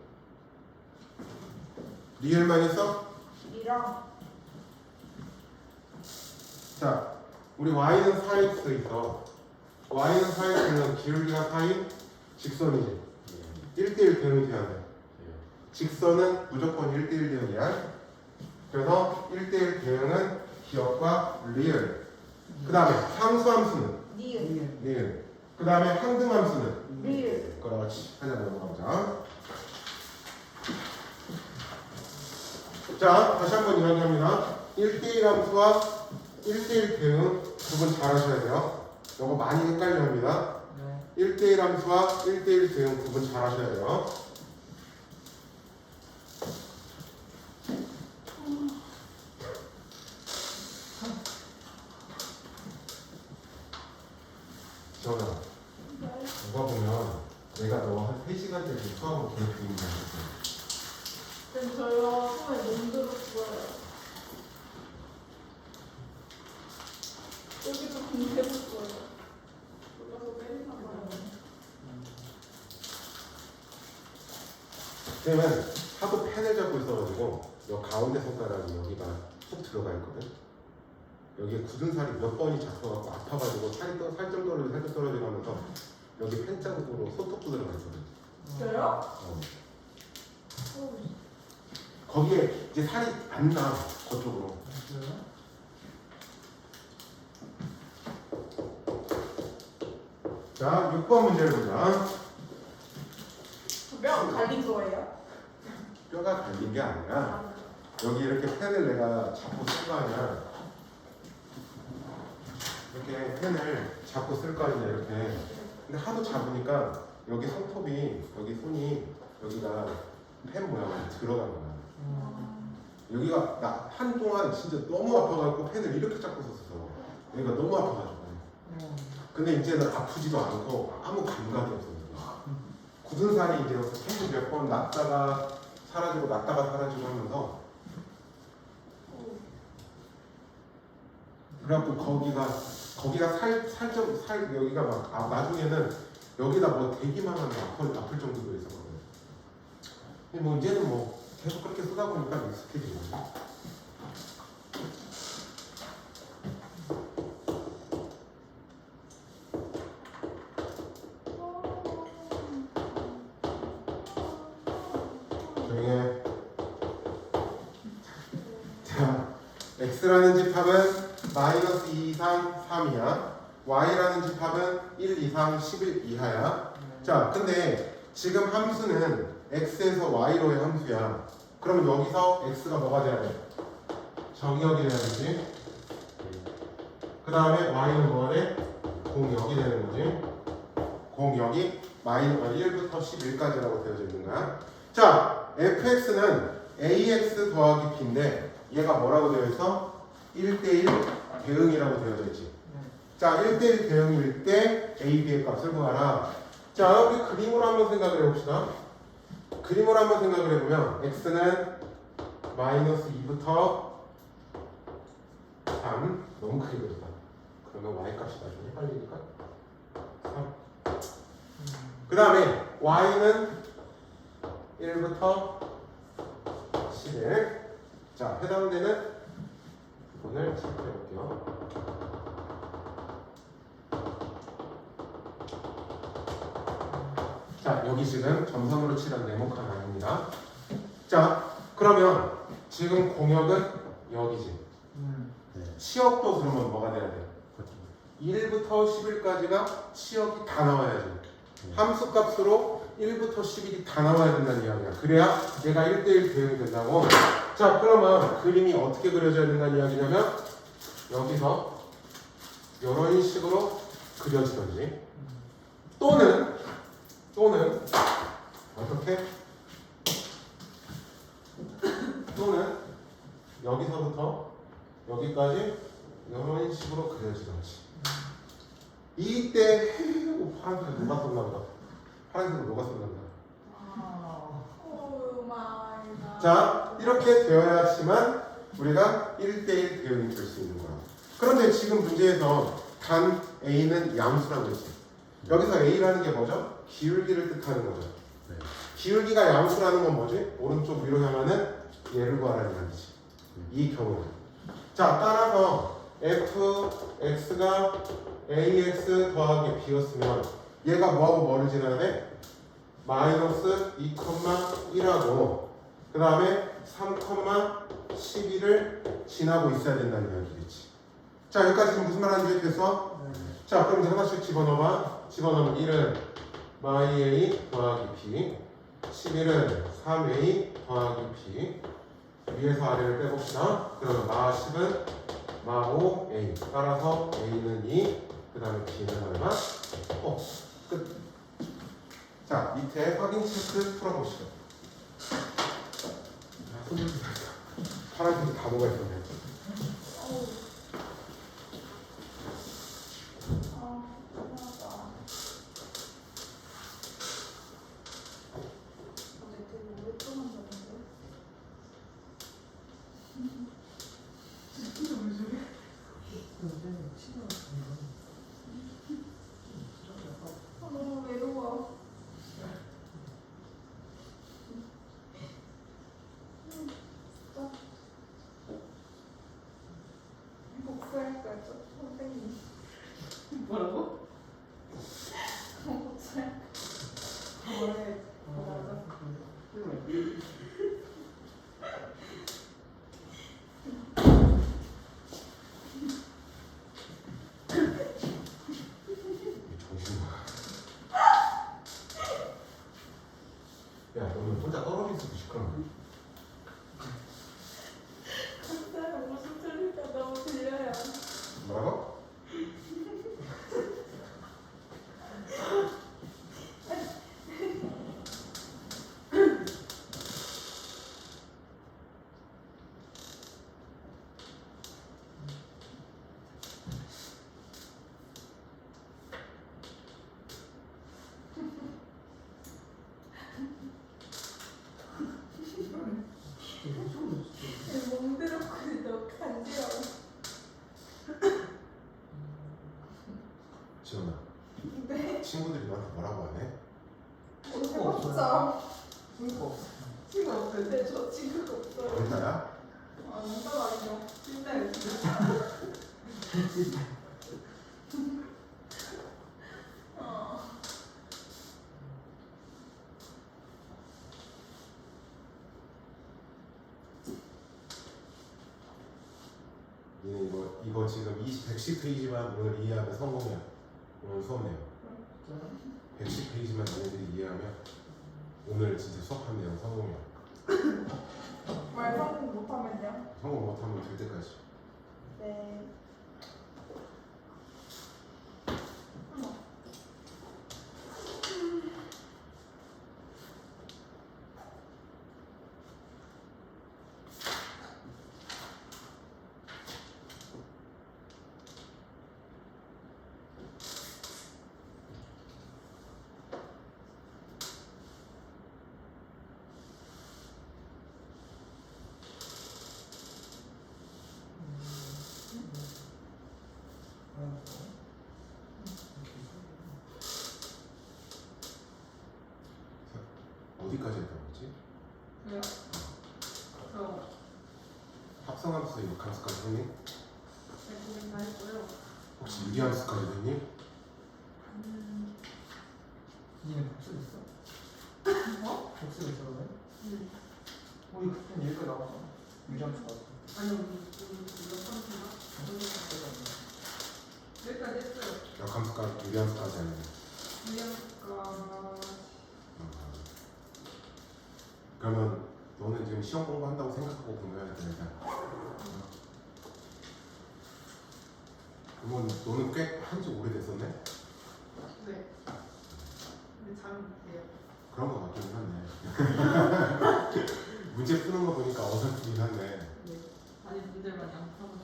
Speaker 2: 리을만 있어?
Speaker 3: 이랑
Speaker 2: 자, 우리 y는 4x 있어. y는 4x는 기울기가 4인 직선이지. 1대1 대응이 돼야 돼. 직선은 무조건 1대1 대응이야. 그래서 1대1 대응은 기역과 리을. 그 다음에 상수함수는
Speaker 3: 리을.
Speaker 2: 리을. 그 다음에 항등함수는
Speaker 3: 리을.
Speaker 2: 그렇지. 하나 넘어가보자. 자, 다시 한번 이야기합니다. 1대1 함수와 1대1 대응 구분 잘 하셔야 돼요. 이거 많이 헷갈려 합니다.
Speaker 1: 네.
Speaker 2: 1대1 함수와 1대1 대응 구분 잘 하셔야 돼요. 지원아, 누가 보면 내가 너 한 3시간째 수학을 계속 듣는 거 같아.
Speaker 3: 근데 저요 처음에 못 들었어요. 여기도 공개했어요. 몰라서 때리나 봐요.
Speaker 2: 쌤은 하도 펜을 잡고 있어가지고 여 가운데 손가락이 여기가 푹 들어가 있거든. 여기에 굳은 살이 몇 번이 잡혀갖고 아파가지고 살점 떨어지고 살점 떨어지고 하면서 여기 펜 자국으로 손톱도 들어가 있거든.
Speaker 3: 저요?
Speaker 2: 거기에 이제 살이 안 나, 그쪽으로. 자, 6번 문제를 보자.
Speaker 3: 뼈 갈린 거예요?
Speaker 2: 뼈가 갈린 게 아니라 여기 이렇게 펜을 내가 잡고 쓸 거 아니야. 이렇게 펜을 잡고 쓸 거 아니야, 이렇게. 근데 하도 잡으니까 여기 손톱이, 여기 손이, 여기가 펜 모양으로 들어간 거야. 여기가 나 한동안 진짜 너무 아파가지고 펜을 이렇게 잡고 썼어. 여기가 너무 아파가지고. 근데 이제는 아프지도 않고 아무 감각이 없어. 굳은 살이 이제 펜을 몇 번 놨다가 사라지고 놨다가 사라지고 하면서 그래갖고 거기가 살 여기가 막 나중에는 여기다 뭐 대기만 하면 아플 정도로 있었거든. 근데 뭐 이제는 뭐 계속 그렇게 쓰다 보니까 익숙해지는 거지. x라는 집합은 마이너스 2 이상 3이야. y라는 집합은 1 이상 11 이하야. 자, 근데 지금 함수는 x에서 y로의 함수야. 그러면 여기서 x가 뭐가 돼야 돼? 정역이 돼야 되지. 그 다음에 y는 뭐가 돼? 공역이 되는 거지. 공역이 마이너스 1부터 11까지라고 되어져 있는 거야. 자, fx는 ax 더하기 b인데 얘가 뭐라고 되어 있어? 1대1 대응이라고 되어져 있지. 자, 1대1 대응일 때 a, b의 값을 구하라. 자, 우리 그림으로 한번 생각을 해봅시다. 그림으로 한번 생각을 해보면 x는 마이너스 2부터 3 너무 크게 그렸다. 그러면 y값이 나중에 헷갈리니까 3. 그 다음에 y는 1부터 11. 자, 해당되는 부분을 체크해볼게요. 자, 여기 지금 점선으로 칠한 네모칸 아닙니다. 자, 그러면 지금 공역은 여기지. 치역도 그러면 뭐가 돼야 돼? 1부터 11까지가 치역이 다 나와야지. 함수 값으로 1부터 11이 다 나와야 된다는 이야기야. 그래야 얘가 1대1 대응이 된다고. 자, 그러면 그림이 어떻게 그려져야 된다는 이야기냐면 여기서 이런 식으로 그려지던지 또는 어떻게? 또는 여기서부터 여기까지 이런 식으로 그려지던지. 이때 파란색을 누가 썼나 보다. 파란색을 누가 썼나 보다.
Speaker 3: 오 마이 갓.
Speaker 2: 자, 이렇게 되어야지만 우리가 1대1 대응이 될 수 있는 거야. 그런데 지금 문제에서 단 A는 양수라고 했지. 여기서 A라는 게 뭐죠? 기울기를 뜻하는 거죠. 기울기가 양수라는 건 뭐지? 오른쪽 위로 향하는 얘를 구하라는 말이지. 이 경우는. 자, 따라서 fx가 ax 더하기 b였으면 얘가 뭐하고 뭐를 지나야 돼? 마이너스 2,1하고 그 다음에 3,12를 지나고 있어야 된다는 이야기겠지. 자, 여기까지 지금 무슨 말 하는지 됐어? 자, 그럼 이제 하나씩 집어넣어봐. 집어넣으면 1은 마이 더하기 b, 11은 3a 더하기 b. 위에서 아래를 빼봅시다. 그러면 마 10은 마 5a. 따라서 a는 2, 그 다음에 b는 얼마? 끝. 자, 밑에 확인 체크 풀어보시죠. 파란색이 다 녹아 있었네.
Speaker 3: 너무 외로워. 복수할까요, 선생님?
Speaker 4: 뭐라고?
Speaker 3: 복수할까요? 원래 맞아.
Speaker 2: 야, 너는 혼자 떨어지면서 시끄러워.
Speaker 3: 선생님 무슨 소리가 너무 들려요.
Speaker 2: 뭐라고?
Speaker 3: 몽드롭고 너무 간지러워.
Speaker 2: 지원아,
Speaker 3: 네?
Speaker 2: 친구들이 너한테 뭐라고 하네?
Speaker 3: 해봤자
Speaker 1: 친구 없어.
Speaker 3: 친구 없는데 저 친구가 없어요.
Speaker 2: 얼마야?
Speaker 3: 아, 남자가 아니죠. 진짜요, 진짜.
Speaker 2: 이거 지금 110페이지만 오늘 이해하면 성공이야. 오늘 수업 내용. 110페이지만 너희들이 이해하면 오늘 진짜 수업한 내용 성공이야.
Speaker 3: 말 성공 못하면요?
Speaker 2: 성공 못하면 될 때까지.
Speaker 3: 네.
Speaker 2: 어디까지 했던 거지?
Speaker 4: 왜요? 저
Speaker 2: 합성함수 역함수까지 했니?
Speaker 4: 대부분 다 했고요.
Speaker 2: 혹시 유리함수까지 했니?
Speaker 1: 니는 복수 있어?
Speaker 4: 뭐?
Speaker 1: 복수 있어 그러면?
Speaker 4: 응.
Speaker 1: 우리 그때 여기까지 나왔잖아. 유리함수 갔어.
Speaker 4: 아니 우리 여기까지 했어요.
Speaker 2: 역함수까지 유리함수까지 하는
Speaker 4: 유리함수가
Speaker 2: 그러면 너는 지금 시험 공부한다고 생각하고 공부해야 되니까. 그러면 너는 꽤 한지 오래됐었네?
Speaker 4: 네. 근데 잘 못해요.
Speaker 2: 그런 거 같긴 하네. 문제 푸는 거 보니까 어설프긴 하네.
Speaker 4: 네. 아니 문제를 많이 안 풀어서.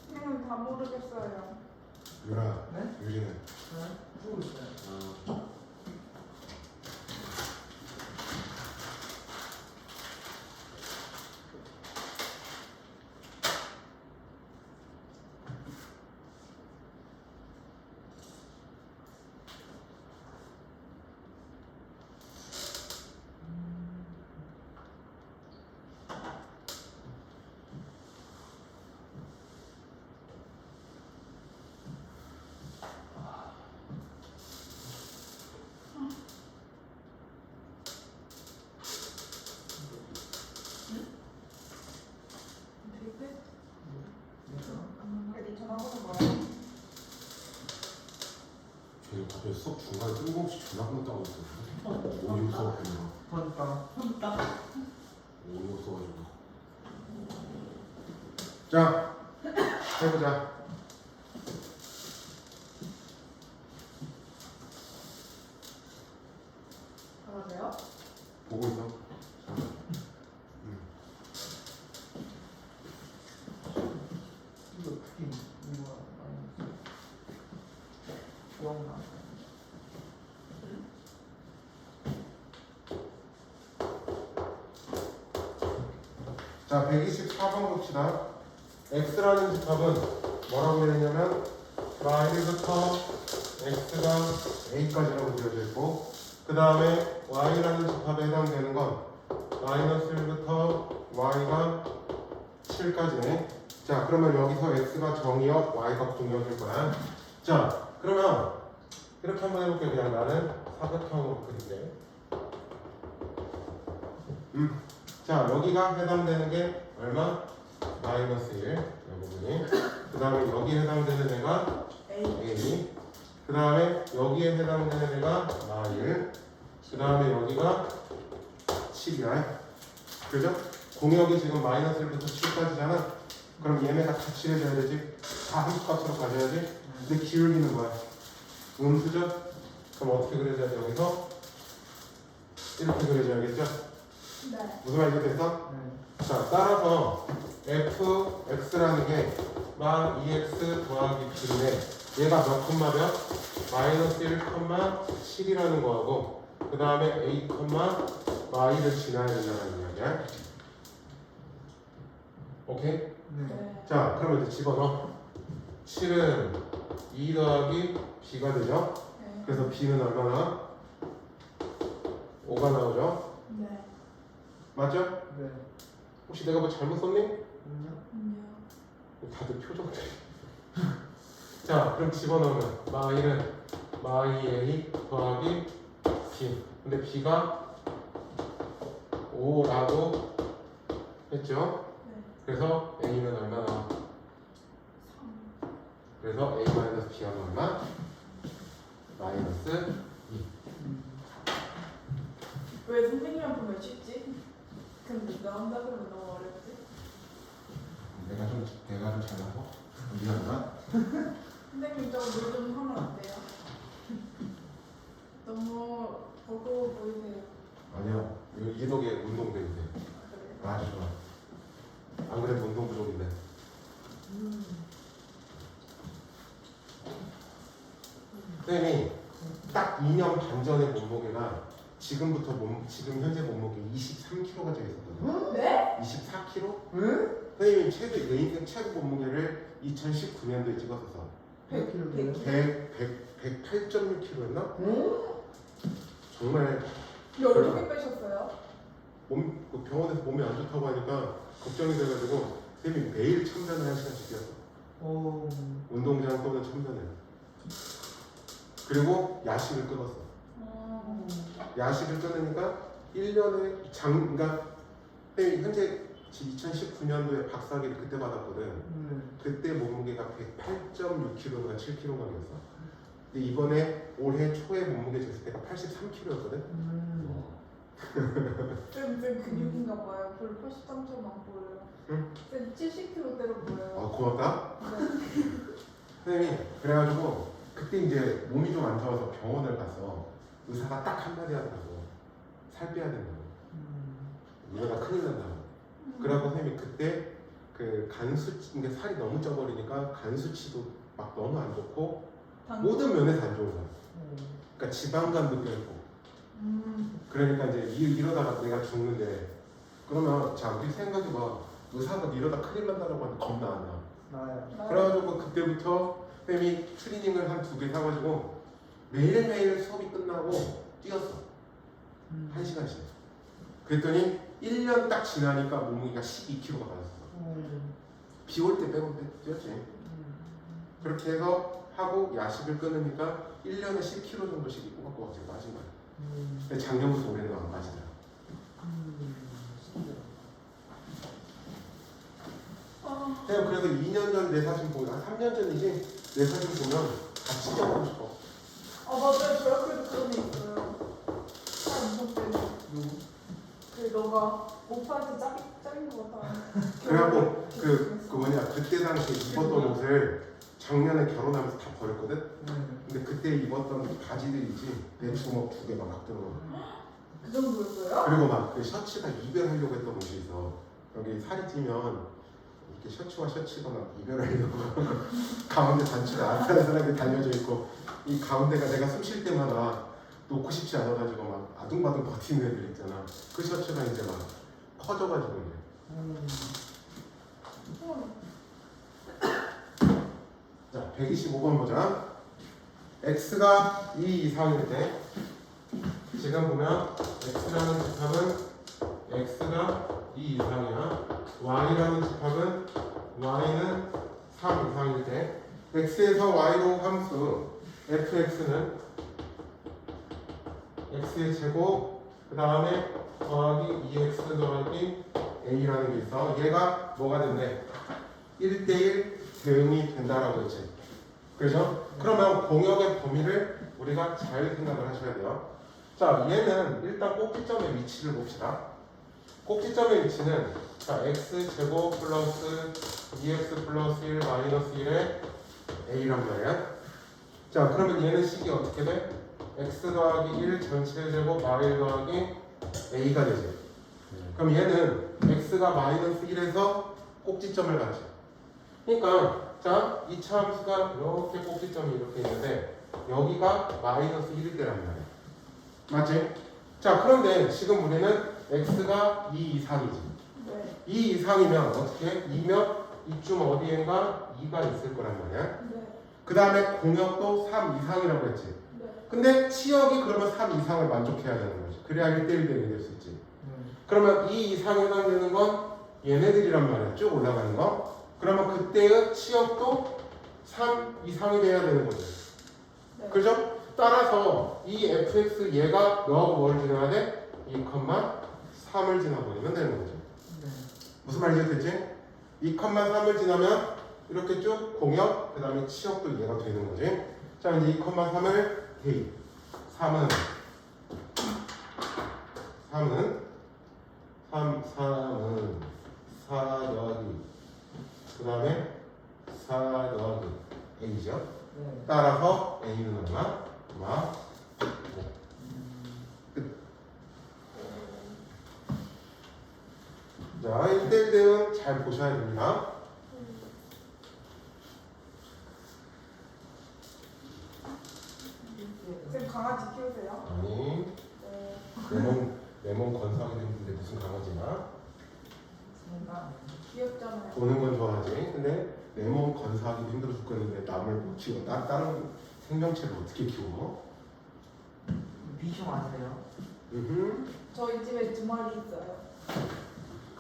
Speaker 3: 선생님 다 모르겠어요.
Speaker 2: 유라,
Speaker 1: 네?
Speaker 2: 유리는?
Speaker 1: 네? 쓰고 있어요.
Speaker 3: 여기 전화번호 뭐예요?
Speaker 2: 쟤는 갑자기 수업 중간에 뜬금없이 전화 끊었다고 했어. 오디오 수업 때문에.
Speaker 1: 그러니까
Speaker 2: 오디오 써가지고. 자, 해보자.
Speaker 3: 그러세요?
Speaker 2: 보고 있어.
Speaker 1: 이거 크게 이거 많이 기억나.
Speaker 2: 자, 124번 봅시다. x라는 집합은 뭐라고 되냐면 y부터 x가 a까지라고 그려져 있고 그 다음에 y라는 집합에 해당되는 건 마이너스 1부터 y가 7까지네. 자, 그러면 여기서 x가 정의역, y가 공역일 거야. 자, 그러면 이렇게 한번 해볼게. 그냥 나는 사각형으로 그릴게. 자, 여기가 해당되는 게 얼마? 마이너스 1, 이 부분이. 그 다음에 여기에 해당되는 애가 A. 그 다음에 여기에 해당되는 애가 마일. 그 다음에 여기가 7이야. 그죠? 공역이 지금 마이너스 1부터 7까지잖아. 그럼 얘네가 다 칠해져야 되지. 다 함수값으로 가져야지. 근데 기울기는 뭐야? 음수죠? 그럼 어떻게 그려져야 돼? 여기서 이렇게 그려줘야겠죠?
Speaker 3: 네.
Speaker 2: 무슨 말인지 됐어?
Speaker 1: 네.
Speaker 2: 자, 따라서 fx라는 게 마 2x 더하기 b인데 얘가 몇 콤마 몇? 마이너스 1 콤마 7이라는 거하고 그 다음에 a 콤마 y를 지나야 된다는 이야기야. 오케이?
Speaker 1: 네.
Speaker 3: 네.
Speaker 2: 자, 그러면 이제 집어넣어. 7은 2 더하기 b가 되죠?
Speaker 3: 네.
Speaker 2: 그래서 b는 얼마나? 5가 나오죠?
Speaker 3: 네.
Speaker 2: 맞죠?
Speaker 1: 네.
Speaker 2: 혹시 내가 뭐 잘못 썼니?
Speaker 1: 아니요.
Speaker 2: 다들 표정들이. 자, 그럼 집어넣으면 마이는 마이 a 더하기 b. 근데 b가 5라고 했죠?
Speaker 3: 네.
Speaker 2: 그래서 A는 얼마나?
Speaker 3: 3.
Speaker 2: 그래서 A-B하면 얼마? 마이너스
Speaker 3: 왜 선생님한테 보면 쉽지? 근데 나 혼자 그러면 너무 어렵지?
Speaker 2: 내가 좀 잘나고 미안하다.
Speaker 3: 선생님 저물좀 하면 안 돼요? 너무 버거워 보이세요.
Speaker 2: 아니야. 이 덕에 운동돼 이제.
Speaker 3: 그래.
Speaker 2: 아주 좋아. 안 그래도 운동 부족인데. 선생님이 딱 2년 반 전에 몸무게가 지금 현재 몸무게 23kg가 되어 있었거든요.
Speaker 3: 네?
Speaker 2: 24kg?
Speaker 1: 응?
Speaker 2: 선생님이 내 인생 최고 몸무게를 2019년도에 찍었어서 108.6kg였나?
Speaker 1: 응?
Speaker 2: 정말
Speaker 3: 어떻게 빼셨어요?
Speaker 2: 그 병원에서 몸이 안 좋다고 하니까 걱정이 돼가지고 선생님이 매일 천변을 1시간씩 뛰었어.
Speaker 1: 어.
Speaker 2: 운동장 또는 천변을. 그리고 야식을 끊었어. 야식을 끊으니까 1년에 그러니까 선생님이 현재 2019년도에 박사학위를 그때 받았거든. 그때 몸무게가 108.6kg가 7kg이었어. 근데 이번에 올해 초에 몸무게 쟀을 때가 83kg였거든.
Speaker 3: 쌤 근육인가 봐요. 별로 83점 안 보여요.
Speaker 2: 응?
Speaker 3: 쌤 70kg대로 보여요.
Speaker 2: 고맙다.
Speaker 3: 네.
Speaker 2: 선생님이 그래가지고 그때 이제 몸이 좀 안 좋아서 병원을 가서 의사가 딱 한마디 하더라고. 살 빼야 된다고. 이러다 큰일 난다고. 그래갖고 선생님이 그때 그 간 수치, 이게 살이 너무 쪄버리니까 간 수치도 막 너무 안 좋고 모든 면에서 안 좋은 거야. 그러니까 지방간도 껴있고. 그러니까 이제 이러다가 내가 죽는데 그러면 자 우리 생각이 막 의사가 이러다 큰일 난다라고 하는데 겁나 안 나.
Speaker 1: 나야.
Speaker 2: 그래가지고 그때부터 쌤이 트레이닝을 한 2개 사가지고 매일매일 수업이 끝나고 뛰었어. 1시간씩. 그랬더니 1년 딱 지나니까 몸무게가 12kg가 받았어. 비 올 때 빼고 뛰었지. 그렇게 해서 하고 야식을 끊으니까 1년에 10kg 정도씩 꼬박꼬박 지금 빠진 거야. 근데 작년부터 올해는 안 빠지더라. 그냥 그래서 2년 전 내 사진 보면 한 3년 전이지 내 사진 보면 같이 잡고 싶어.
Speaker 3: 맞아요. 저 옆에도 그런 애 있어요. 살 운동 때문에. 그 너가 오빠한테 짝인 것 같아.
Speaker 2: 그래갖고 그 뭐냐 그때 당시에 입었던 옷을 작년에 결혼하면서 다 버렸거든. 근데 그때 입었던 바지들이지 내 주먹 2개 막 막 들어가.
Speaker 3: 그 정도였어요?
Speaker 2: 그리고 막 그 셔츠가 이별하려고 했던 옷이 있어. 여기 살이 찌면 이렇게 셔츠와 셔츠가 막 이별하려고 가운데 단추가 아슬아슬하게 달려져 있고 이 가운데가 내가 숨 쉴 때마다 놓고 싶지 않아가지고 막 아둥바둥 버티는 애들 있잖아. 그 셔츠가 이제 막 커져가지고 이제. 자, 125번 보자. x가 2 이상일 때 지금 보면 x라는 집합은 x가 2 이상이야. y라는 집합은 y는 3 이상일 때 x에서 y로 함수 fx는 x의 제곱 그 다음에 더하기 2x 더하기 a라는 게 있어. 얘가 뭐가 된대? 1대1 대응이 된다라고 했지. 그렇죠? 그러면 공역의 범위를 우리가 잘 생각을 하셔야 돼요. 자, 얘는 일단 꼭지점의 위치를 봅시다. 꼭지점의 위치는 자, x제곱 플러스 2x 플러스 1 마이너스 1의 a란 말이야. 자, 그러면 얘는 식이 어떻게 돼? x 더하기 1 전체 제곱 y 더하기 a가 되지. 그럼 얘는 x가 마이너스 1에서 꼭지점을 가지. 그러니까 자, 2차 함수가 이렇게 꼭지점이 이렇게 있는데 여기가 마이너스 1일 때란 말이야. 맞지? 자, 그런데 지금 우리는 x가 2 이상이지.
Speaker 3: 네.
Speaker 2: 2 이상이면 어떻게? 2면 이쯤 어디엔가 2가 있을 거란 말이야.
Speaker 3: 네.
Speaker 2: 그 다음에 공역도 3 이상이라고 했지.
Speaker 3: 네.
Speaker 2: 근데 치역이 그러면 3 이상을 만족해야 되는 거지. 그래야 1대1 대응이 될 수 있지. 그러면 2 이상에 해당되는 건 얘네들이란 말이야. 쭉 올라가는 거. 그러면 그때의 치역도 3 이상이 돼야 되는 거죠.
Speaker 3: 네.
Speaker 2: 그죠? 따라서 이 fx 얘가 너하고 뭘 지나야 돼? 2,4 3을 지나버리면 되는 거죠.
Speaker 1: 네.
Speaker 2: 무슨 말인지 되지? 2,3을 지나면 이렇게 쭉 공역, 그 다음에 치역도 이해가 되는 거지. 자, 이제 2,3을 대입. 3은 3은 4 더하기 그 다음에 4 더하기 A죠.
Speaker 1: 네.
Speaker 2: 따라서 A는 얼마? 얼마? 자, 1대1 대응 잘 보셔야 됩니다.
Speaker 3: 지금 강아지 키우세요?
Speaker 2: 아니,
Speaker 3: 네.
Speaker 2: 내 몸 건사하게 됐는데 무슨 강아지나?
Speaker 3: 귀엽잖아요.
Speaker 2: 보는 건 좋아하지. 근데 내 몸 건사하기도 힘들어 죽겠는데 남을 못 키워. 다른 생명체를 어떻게 키워?
Speaker 1: 비숑 아세요?
Speaker 3: 저희 집에 2마리 있어요.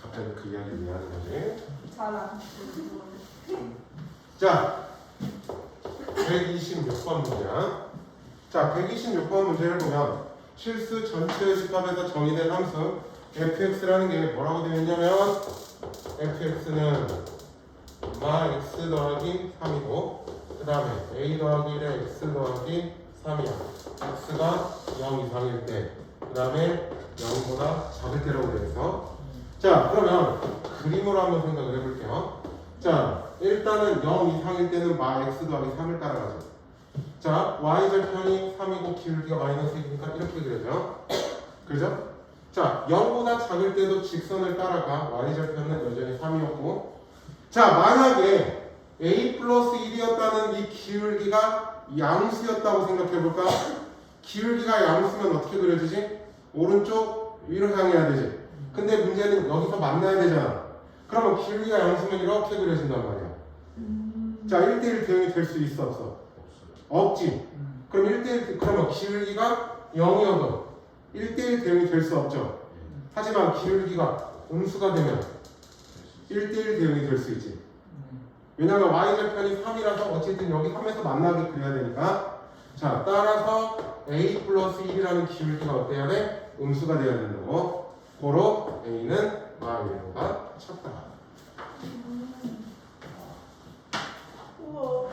Speaker 2: 갑자기 그 이야기를 왜 하는 거지?
Speaker 3: 자랑.
Speaker 2: 자, 126번 문제야. 자, 126번 문제를 보면 실수 전체의 집합에서 정의된 함수 fx라는 게 뭐라고 되어 있냐면 fx는 마 x 더하기 3이고 그 다음에 a 더하기 1에 x 더하기 3이야. x가 0 이상일 때 그 다음에 0보다 작을 때라고 되어 있어. 자, 그러면 그림으로 한번 생각을 해볼게요. 자, 일단은 0 이상일 때는 마 x 더하기 3을 따라가죠. 자, y절편이 3이고 기울기가 마이너스 1이니까 이렇게 그려져. 그죠? 자, 0보다 작을 때도 직선을 따라가. y절편은 여전히 3이었고. 자, 만약에 a 플러스 1이었다는 이 기울기가 양수였다고 생각해볼까? 기울기가 양수면 어떻게 그려지지? 오른쪽 위로 향해야 되지. 근데 문제는 여기서 만나야 되잖아. 그러면 기울기가 양수면 이렇게 그려진단 말이야. 자, 1대1 대응이 될 수 있어 없어? 없지. 그럼 1대1 그러면 기울기가 0이어도 1대1 대응이 될 수 없죠. 하지만 기울기가 음수가 되면 1대1 대응이 될 수 있지. 왜냐하면 y절편이 3이라서 어쨌든 여기 3에서 만나게 그려야 되니까. 자, 따라서 a 플러스 1이라는 기울기가 어때야 돼? 음수가 돼야 된다고. 고로 a는 마이너가 쳤다.
Speaker 3: 우와.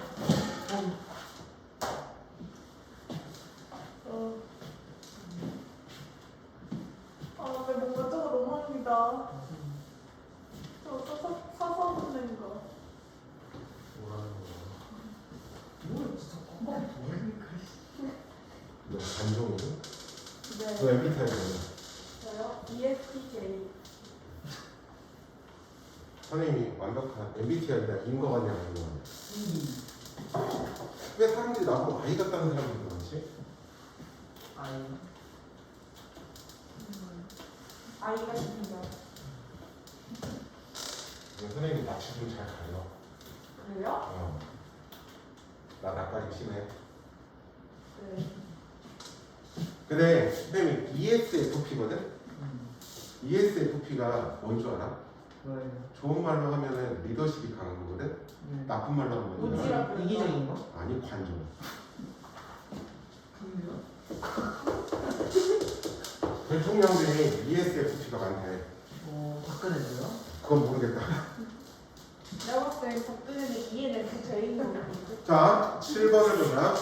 Speaker 3: 왜 뭔가 저거 로망이다. 저 서서 붙는 거.
Speaker 2: 뭐라는 거야?
Speaker 1: 뭘 진짜
Speaker 2: 너 감정이?
Speaker 3: 네.
Speaker 2: 너 MBTI잖아.
Speaker 3: 저요? ESTJ.
Speaker 2: 선생님이 완벽한 MBTI가 인거 같냐 아닌 거 같냐? 왜 사람들이 나보고 아이 같다는 사람들이 많지?
Speaker 1: 아이.
Speaker 3: 아이가 생긴다.
Speaker 2: 선생님이 낯이 좀 잘 가려.
Speaker 3: 그래요?
Speaker 2: 나 낯가리기 심해.
Speaker 3: 네.
Speaker 2: 근데 선생님이 ESFP거든? ESFP가 뭔 줄 알아?
Speaker 1: 뭐예요?
Speaker 2: 좋은 말로 하면은 리더십이 강한 거거든?
Speaker 1: 네.
Speaker 2: 나쁜 말로 하면 뭐냐?
Speaker 3: 오지랖.
Speaker 1: 이기적인 거?
Speaker 2: 아니 관종. 대통령들이 ESFP가 많대.
Speaker 1: 박근혜도요?
Speaker 2: 그건 모르겠다.
Speaker 3: 내가 봤을 때 박근혜는 ENFJ인 거 같은데.
Speaker 2: 자, 7번을 보자.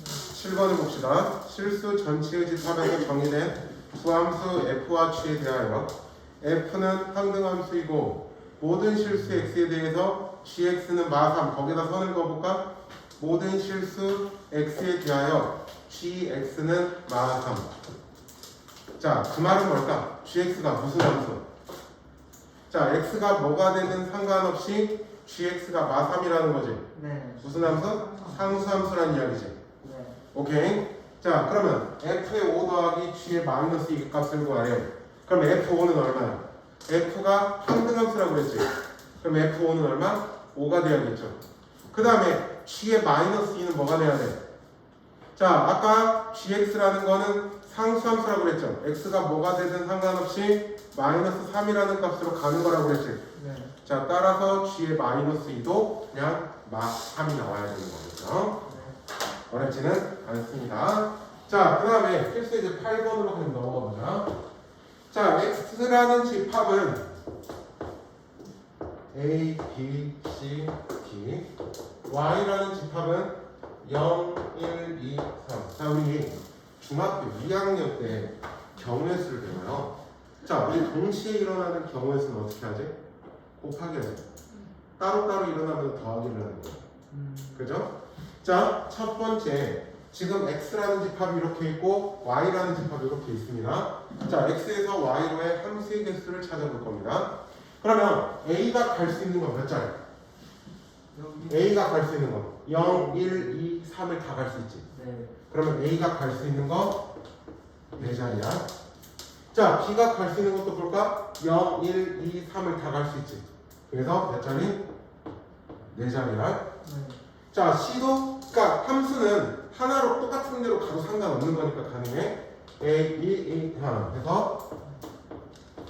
Speaker 2: 7번을 봅시다. 실수 전체의 집합에서 정의된 수함수 f와 g에 대하여 f는 항등함수이고 모든 실수 x에 대해서 gx는 마3 거기다 선을 그어볼까? 모든 실수 x에 대하여 gx는 마3. 자, 그 말은 뭘까? gx가 무슨 함수? 자, x가 뭐가 되든 상관없이 gx가 마3이라는 거지.
Speaker 1: 네.
Speaker 2: 무슨 함수? 상수함수란 이야기지.
Speaker 1: 네.
Speaker 2: 오케이. 자, 그러면 f의 5 더하기 g의 마이너스 2 값을 구하래. 그럼 f5는 얼마야? f가 항등함수라고 그랬지. 그럼 f5는 얼마? 5가 돼야겠죠. 그 다음에 g의 마이너스 2는 뭐가 돼야 돼? 자, 아까 gx라는 거는 상수함수라고 그랬죠. x가 뭐가 되든 상관없이 마이너스 3이라는 값으로 가는 거라고 그랬지.
Speaker 1: 네.
Speaker 2: 자, 따라서 g의 마이너스 2도 그냥 마3이 나와야 되는 거겠죠. 어렵지는 않습니다. 자, 그 다음에 필수 이제 8번으로 그냥 넘어가 보자. 자, x라는 집합은 a, b, c, d. y라는 집합은 0, 1, 2, 3. 자, 우리 중학교 2학년 때 경우의 수를 배워요. 자, 우리 동시에 일어나는 경우의 수는 어떻게 하지? 곱하기 하지. 따로따로 일어나면 더하기를 하는 거예요. 그죠? 자, 첫 번째. 지금 x라는 집합이 이렇게 있고 y라는 집합이 이렇게 있습니다. 자, x에서 y로의 함수의 개수를 찾아볼 겁니다. 그러면 a가 갈 수 있는 건 몇 자리? a가 갈 수 있는 건 0, 1, 2, 3을 다 갈 수 있지.
Speaker 1: 네.
Speaker 2: 그러면 a가 갈 수 있는 거 4자리야. 자, b가 갈 수 있는 것도 볼까? 0, 1, 2, 3을 다 갈 수 있지. 그래서 몇 자리? 4자리야.
Speaker 1: 네.
Speaker 2: 자, c도, 그러니까 함수는 하나로 똑같은 대로 가도 상관없는 거니까 가능해. a, b, e, 해서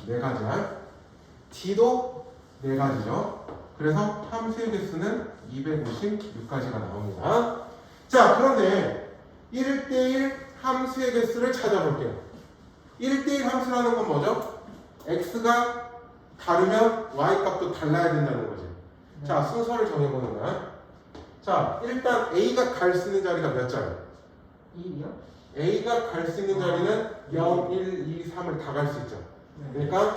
Speaker 2: 4가지야. d도 4가지죠. 그래서 함수의 개수는 256가지가 나옵니다. 자, 그런데 1대1 함수의 개수를 찾아볼게요. 1대1 함수라는 건 뭐죠? x가 다르면 y 값도 달라야 된다는 거지. 자, 순서를 정해보는 거야. 자, 일단 a가 갈 수 있는 자리가 몇 자리?
Speaker 1: 1이요?
Speaker 2: a가 갈 수 있는 자리는 0, 1, 2, 3을 다 갈 수 있죠. 그러니까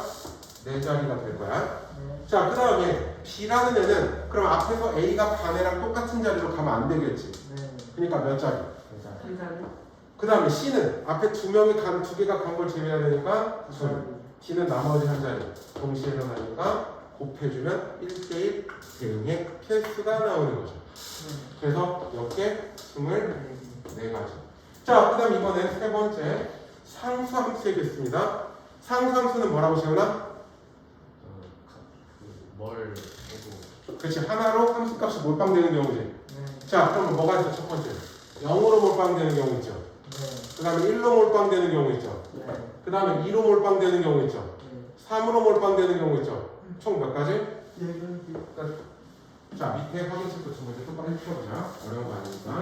Speaker 2: 4자리가 될 거야.
Speaker 1: 네.
Speaker 2: 자, 그 다음에 b라는 애는 그럼 앞에서 a가 간 애랑 똑같은 자리로 가면 안 되겠지.
Speaker 1: 네.
Speaker 2: 그러니까 몇 자리?
Speaker 1: 3자리?
Speaker 2: 그 다음에 c는 앞에 두 개가 간 걸 제외해야 되니까 2자리. d는 나머지 한 자리 동시에 일어나니까 곱해주면 1대1 대응의 필수가 나오는 거죠. 그래서 이렇게 24가지. 자, 그 다음 이번엔 세 번째 상수함수에 겠습니다. 상수함수는 뭐라고 세우나?
Speaker 5: 뭘 해도
Speaker 2: 그렇지, 하나로 함수값이 몰빵되는 경우지.
Speaker 1: 네.
Speaker 2: 자, 그럼 뭐가 있어? 첫 번째 0으로 몰빵되는 경우 있죠.
Speaker 1: 네.
Speaker 2: 그 다음에 1로 몰빵되는 경우 있죠.
Speaker 1: 네.
Speaker 2: 그 다음에 2로 몰빵되는 경우 있죠.
Speaker 1: 네.
Speaker 2: 3으로 몰빵되는 경우 있죠. 총 몇 가지?
Speaker 1: 네.
Speaker 2: 자, 밑에 확인책도 두 번째 똑바로 해보자. 어려운 거 아니니까.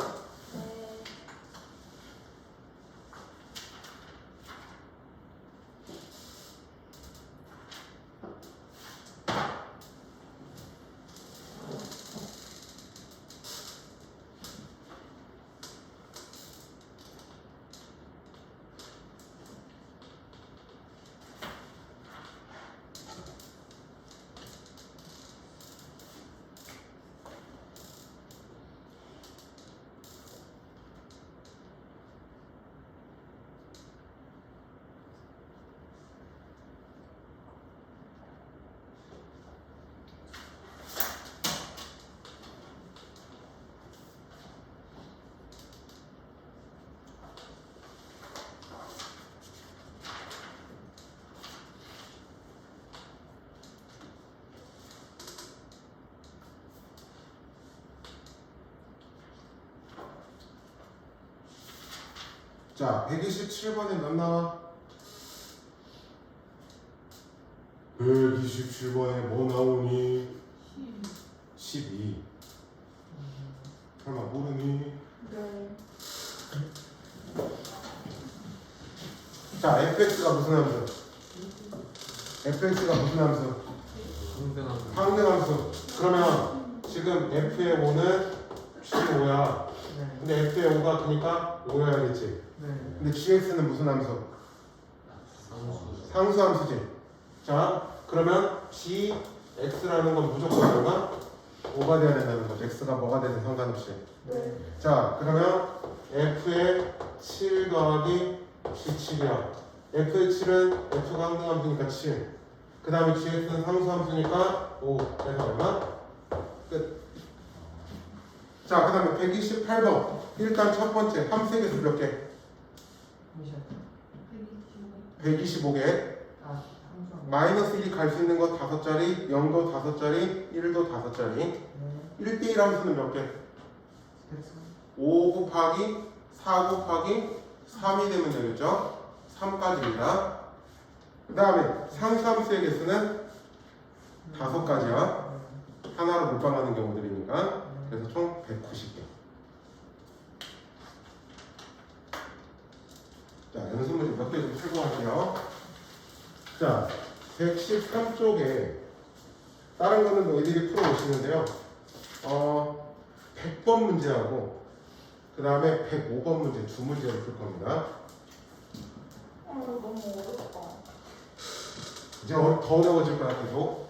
Speaker 2: 자, 127번에 몇 나와? 127번에 뭐 나오니? 12. 설마 모르니?
Speaker 3: 네.
Speaker 2: 자, fx가 무슨 함수? fx가 무슨 함수?
Speaker 5: 평등한
Speaker 2: 평등함수. 그러면 지금 f의 5는 15야.
Speaker 1: 네.
Speaker 2: 근데 f의 5가 그니까 5여야겠지.
Speaker 1: 네.
Speaker 2: 근데 gx는 무슨 함수?
Speaker 5: 상수
Speaker 2: 상수함수지. 자, 그러면 gx라는 건 무조건 뭐가? 5가 돼야 된다는 거죠. x가 뭐가 되든 상관없이.
Speaker 1: 네.
Speaker 2: 자, 그러면 f의 7 더하기 g7이야. f의 7은 f가 항등함수니까 7. 그 다음에 gx는 상수함수니까 5. 그래서 얼마? 끝. 자, 그 다음에 128번. 일단 첫 번째 함수의 개수 몇 개? 125개.
Speaker 1: 아, 항상.
Speaker 2: 마이너스 1이 갈 수 있는 거 5자리, 0도 5자리, 1도 5자리.
Speaker 1: 네.
Speaker 2: 1대1 함수는 몇 개? 5 곱하기 4 곱하기 3이 되면 되겠죠? 3까지입니다. 그 다음에 상수함수의 개수는 5가지야. 하나로 몰빵하는 경우들이니까. 그래서 총 190개. 자, 연습 문제 몇 개 좀 풀고 할게요. 자, 113쪽에 다른 거는 너희들이 풀어오시는데요. 100번 문제하고 그 다음에 105번 문제 두 문제를 풀 겁니다.
Speaker 3: 이거 너무 어렵다.
Speaker 2: 이제 더 어려워질 거야 계속.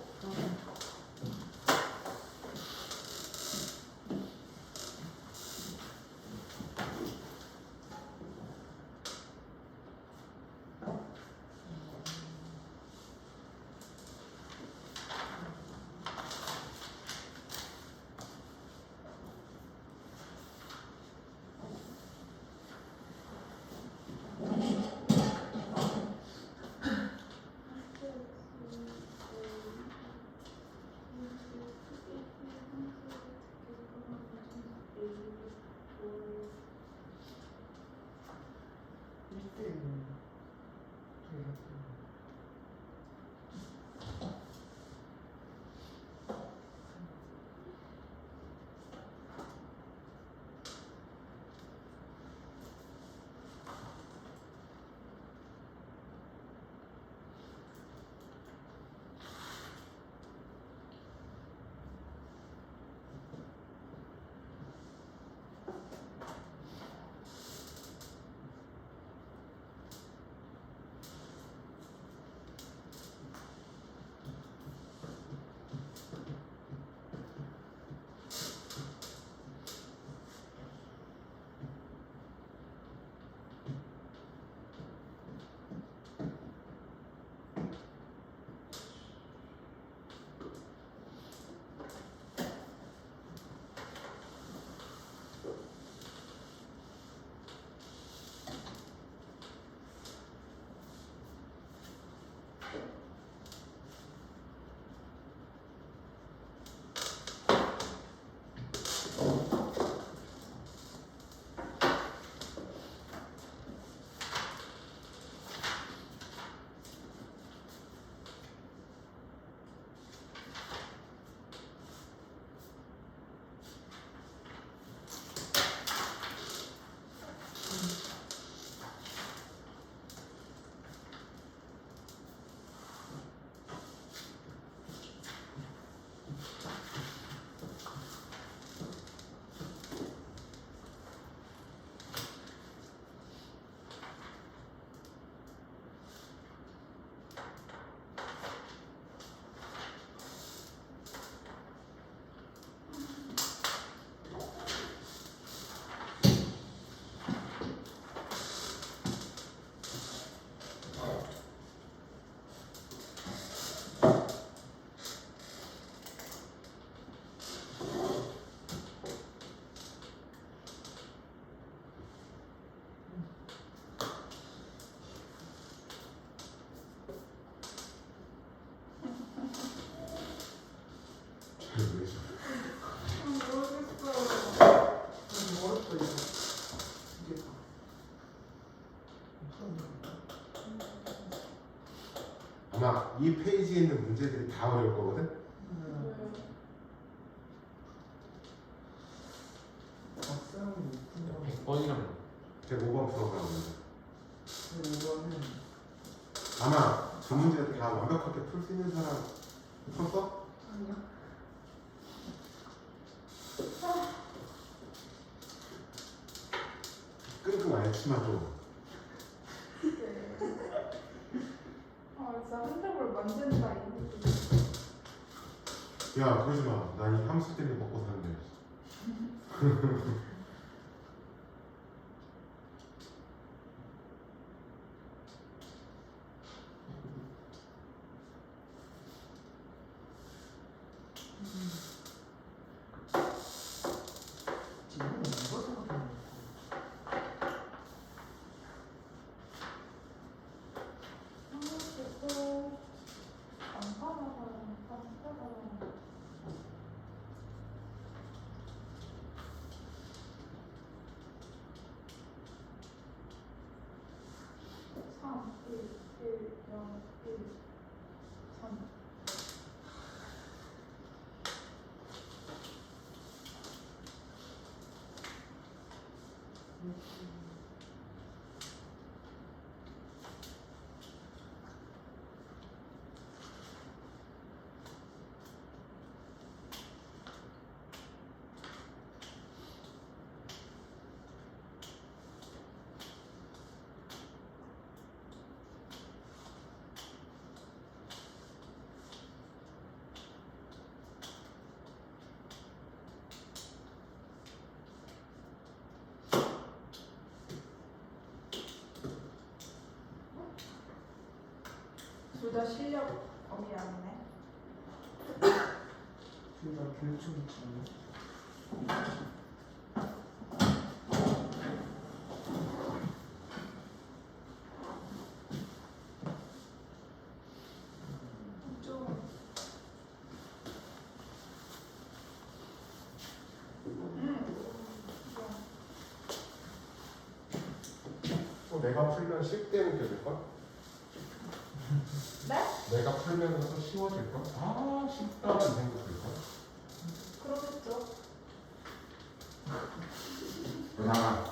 Speaker 2: 아마 이 페이지에 있는 문제들이 다 어려울 거거든?
Speaker 1: 박사는 못
Speaker 5: 100번이라면
Speaker 2: 105번 풀어보라고 합니다.
Speaker 1: 이거는
Speaker 2: 아마 그 문제를 다 완벽하게 풀 수 있는 사람 풀었어?
Speaker 4: 아니요.
Speaker 2: 끙끙 앓지마 좀.
Speaker 3: 진짜 핸드볼 만진다 이거.
Speaker 2: 야 그러지 마. 난 이 함수 때문에 먹고 사는데.
Speaker 1: 지금 이거 생각하는 거.
Speaker 3: 다 실력 거기 아니네.
Speaker 1: 둘다 교육청이 있네.
Speaker 3: 좀.
Speaker 2: 내가 풀면 쉽게 느껴질걸?
Speaker 3: 네?
Speaker 2: 내가 풀면서 쉬워질걸? 아 쉽다는 생각 들걸?
Speaker 3: 그러겠죠.
Speaker 2: 나가.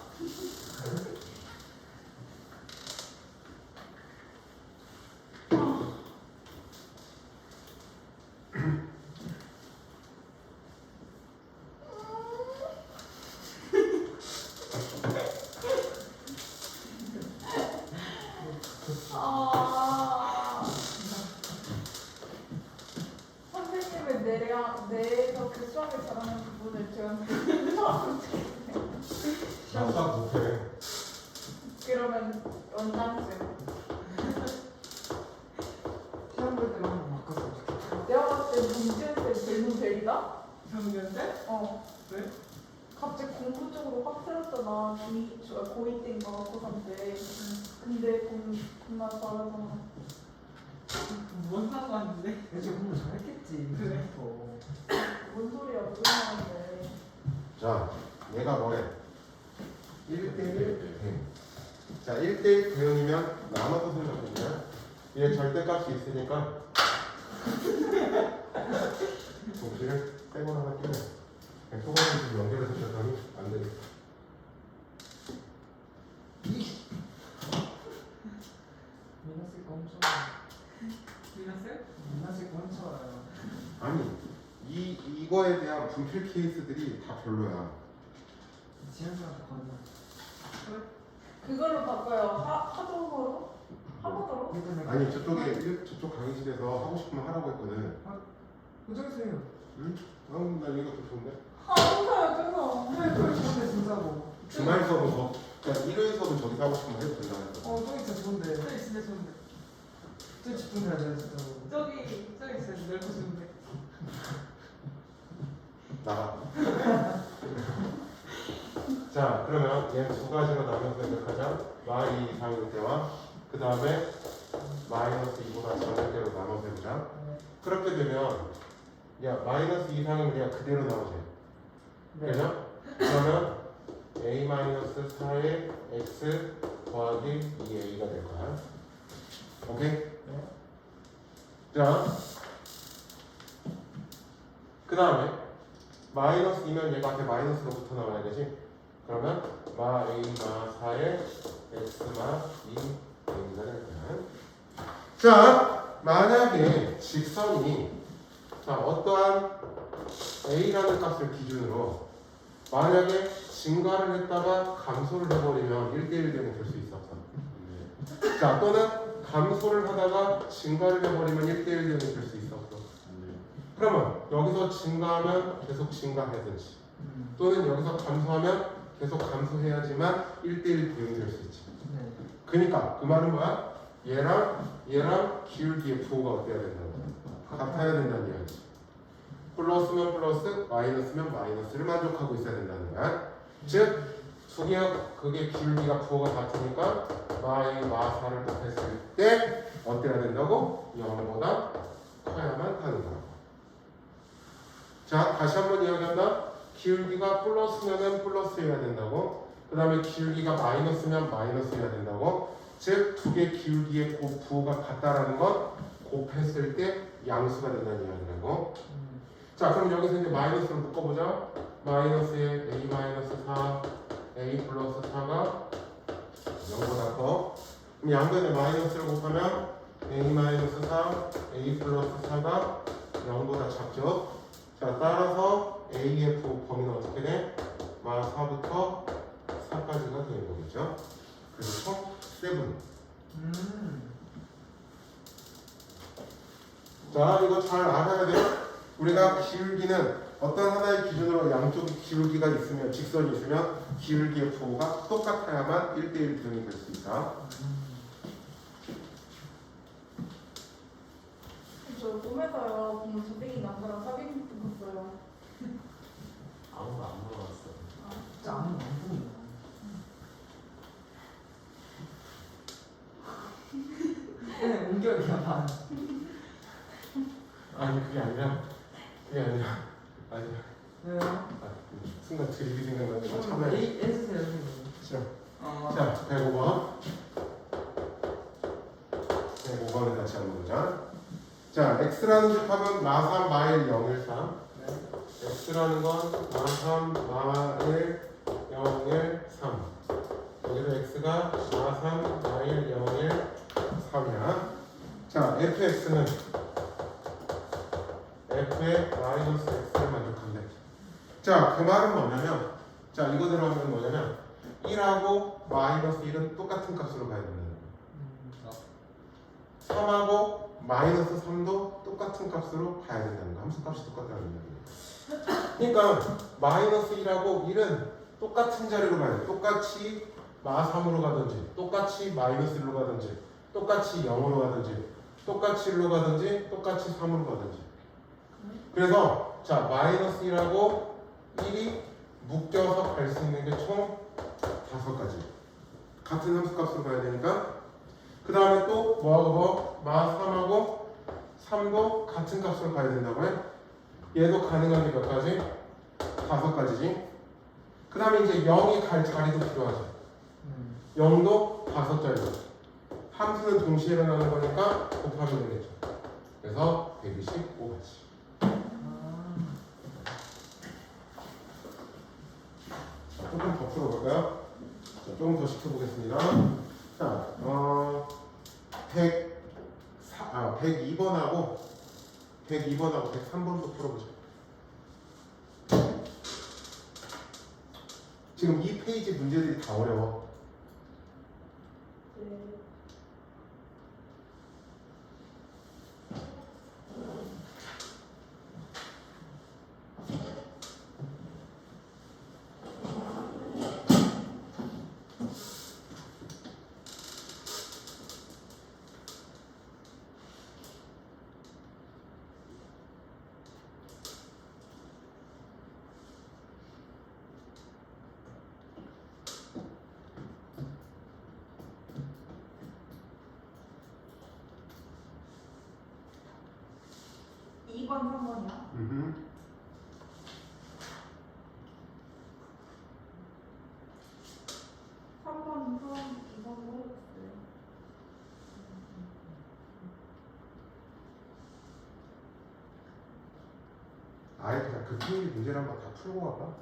Speaker 3: 선생님의 내에서 그 수학을 잘하는 부분을 저한테
Speaker 2: 나 수학 못해.
Speaker 3: 그러면 원장쌤.
Speaker 1: 시험 볼 때만 한번 바꿨으면 좋겠다.
Speaker 3: 내가 봤을 때 문제쌤 질문 베리다?
Speaker 4: 경기인데?
Speaker 3: 어.
Speaker 4: 왜?
Speaker 3: 갑자기 공부 쪽으로 확 틀었잖아. 고2 때인가 고3 때. 근데 겁나 잘하잖아.
Speaker 4: 뭔 상관인데?
Speaker 1: 요새 공부 잘했겠지.
Speaker 4: 그래.
Speaker 3: 뭔 소리야, 모르겠는데.
Speaker 2: 자, 얘가 뭐래? 1대1 대응. 자, 1대1 대응이면 나눠서 생각하면 얘 절대값이 있으니까 동시를 빼고 하나 끼워. 소금을 좀 연결해서 시작하면 안 되겠다.
Speaker 1: 미나스가 훔쳐와요.
Speaker 4: 미나스?
Speaker 1: 미나스가 훔쳐와요.
Speaker 2: 아니, 이거에 대한 분필 케이스들이 다 별로야.
Speaker 1: 지현이한테 건너.
Speaker 3: 그걸로 바꿔요. 하동으로? 하버더로?
Speaker 1: 예전에
Speaker 2: 아니, 저쪽 강의실에서 하고 싶으면 하라고 했거든.
Speaker 1: 고정했어요.
Speaker 2: 응? 나 이거 더 좋은데?
Speaker 3: 진짜요, 진짜.
Speaker 1: 네, 그걸 좋은데 진짜고.
Speaker 2: 주말 수업은 그러니까 일요일 수업은 저기서 하고 싶으면 해도 된다 했어.
Speaker 1: 저기 진짜 좋은데.
Speaker 4: 저기 진짜 좋은데.
Speaker 1: 진짜 집중해야 돼 진짜로.
Speaker 4: 저기 진짜 넓고 좋은데.
Speaker 2: 나가. 자, 그러면 얘 두 가지로 나눠서 생각하자. 마이 이상일 때와 그 다음에 마이너스 2보다 작을 때로 나눠서 해보자. 그렇게 되면 야 마이너스 이상이면 그냥 그대로 나오지.
Speaker 1: 네.
Speaker 2: 그죠? 그러면 a-4의 x 더하기 2a가 될 거야. 오케이?
Speaker 1: 네.
Speaker 2: 자, 그 다음에 마이너스 2면 얘가 앞에 마이너스로 붙어 나와야 되지? 그러면 마 a 마 4의 x 마 2a가 될 거야. 자, 만약에 직선이 자 어떠한 a라는 값을 기준으로 만약에 증가를 했다가 감소를 해버리면 1대1 대응이 될 수 있어. 자, 또는 감소를 하다가 증가를 해버리면 1대1 대응이 될 수 있어. 그러면 여기서 증가하면 계속 증가해야되지. 또는 여기서 감소하면 계속 감소해야지만 1대1 대응이 될 수 있지.
Speaker 1: 네.
Speaker 2: 그러니까 그 말은 뭐야? 얘랑 기울기의 부호가 어때야 된다고? 같아야 된다는 이야기지. 플러스면 플러스, 마이너스면 마이너스를 만족하고 있어야 된다는 거야. 즉, 두 개, 그게 기울기가 부호가 같으니까 마이, 마4를 곱했을 때 어때야 된다고? 0보다 커야만 하는 거라고. 자, 다시 한번 이야기한다. 기울기가 플러스면 플러스여야 된다고. 그 다음에 기울기가 마이너스면 마이너스여야 된다고. 즉, 두 개 기울기의 부호가 같다라는 건 곱했을 때 양수가 된다는 이야기라고. 자, 그럼 여기서 이제 마이너스를 묶어보자. 마이너스에 a 마이너스 4, a 플러스 4가 0보다 커. 그럼 양변에 마이너스를 곱하면 a 마이너스 4, a 플러스 4가 0보다 작죠. 자, 따라서 a의 범위는 어떻게 돼? 마 4부터 4까지가 되는 거겠죠. 그래서 총 7. 자, 이거 잘 알아야 돼요. 우리가 기울기는 어떤 하나의 기준으로 양쪽 기울기가 있으면 직선이 있으면 기울기의 부호가 똑같아야만 1대1 대응이 될 수 있다.
Speaker 3: 저 꿈에서요 보면 조댕이 남자랑 사귄 분 봤어요.
Speaker 5: 아무도 안 물어봤어.
Speaker 1: 진짜 아무 안 보이네. 얘네 공격이야 반.
Speaker 2: 아니 그게 아니라 아니
Speaker 1: 왜요?
Speaker 2: 순간 드립이 생각나는데 참아야 돼.
Speaker 1: 해주세요 선생님.
Speaker 2: 싫어.
Speaker 1: 아,
Speaker 2: 자 105번 105번을 다시 한번 보자. 자 x라는 집합은 마3 마일 0일 3
Speaker 1: 네.
Speaker 2: x라는 건 마3 마일 0일 3 여기도 x가 마3 마일 0일 3이야. 자 fx는 f의 마이너스 x를 만족한대. 자 그 말은 뭐냐면 자 이거 들어가면 뭐냐면 1하고 마이너스 1은 똑같은 값으로 가야 된다는 거야. 3하고 마이너스 3도 똑같은 값으로 가야 된다는 거야. 함수값이 똑같다는 거야. 그러니까 마이너스 1하고 1은 똑같은 자리로 가야 돼. 똑같이 마3으로 가든지 똑같이 마이너스 1로 가든지 똑같이 0으로 가든지 똑같이 1로 가든지 똑같이 3으로 가든지. 그래서 자 마이너스 1하고 1이 묶여서 갈 수 있는 게 총 5가지 같은 함수값으로 가야 되니까 그 다음에 또 뭐하고 마3하고 3도 같은 값으로 가야 된다고 해. 얘도 가능한 게 몇 가지? 5가지지. 그 다음에 이제 0이 갈 자리도 필요하지. 0도 5자리죠. 함수는 동시에 일어나는 거니까 곱하면 되겠죠. 그래서 125가지. 조금 더 풀어볼까요? 자, 조금 더 시켜보겠습니다. 자, 102번하고 103번도 풀어보자. 지금 이 페이지 문제들이 다 어려워.
Speaker 3: 네. (2번) (3번이야)
Speaker 2: 음.
Speaker 3: 3번, 2번 모르겠어요.
Speaker 2: 아예 그냥 그 페이지 문제를 한번 다 풀고 가봐.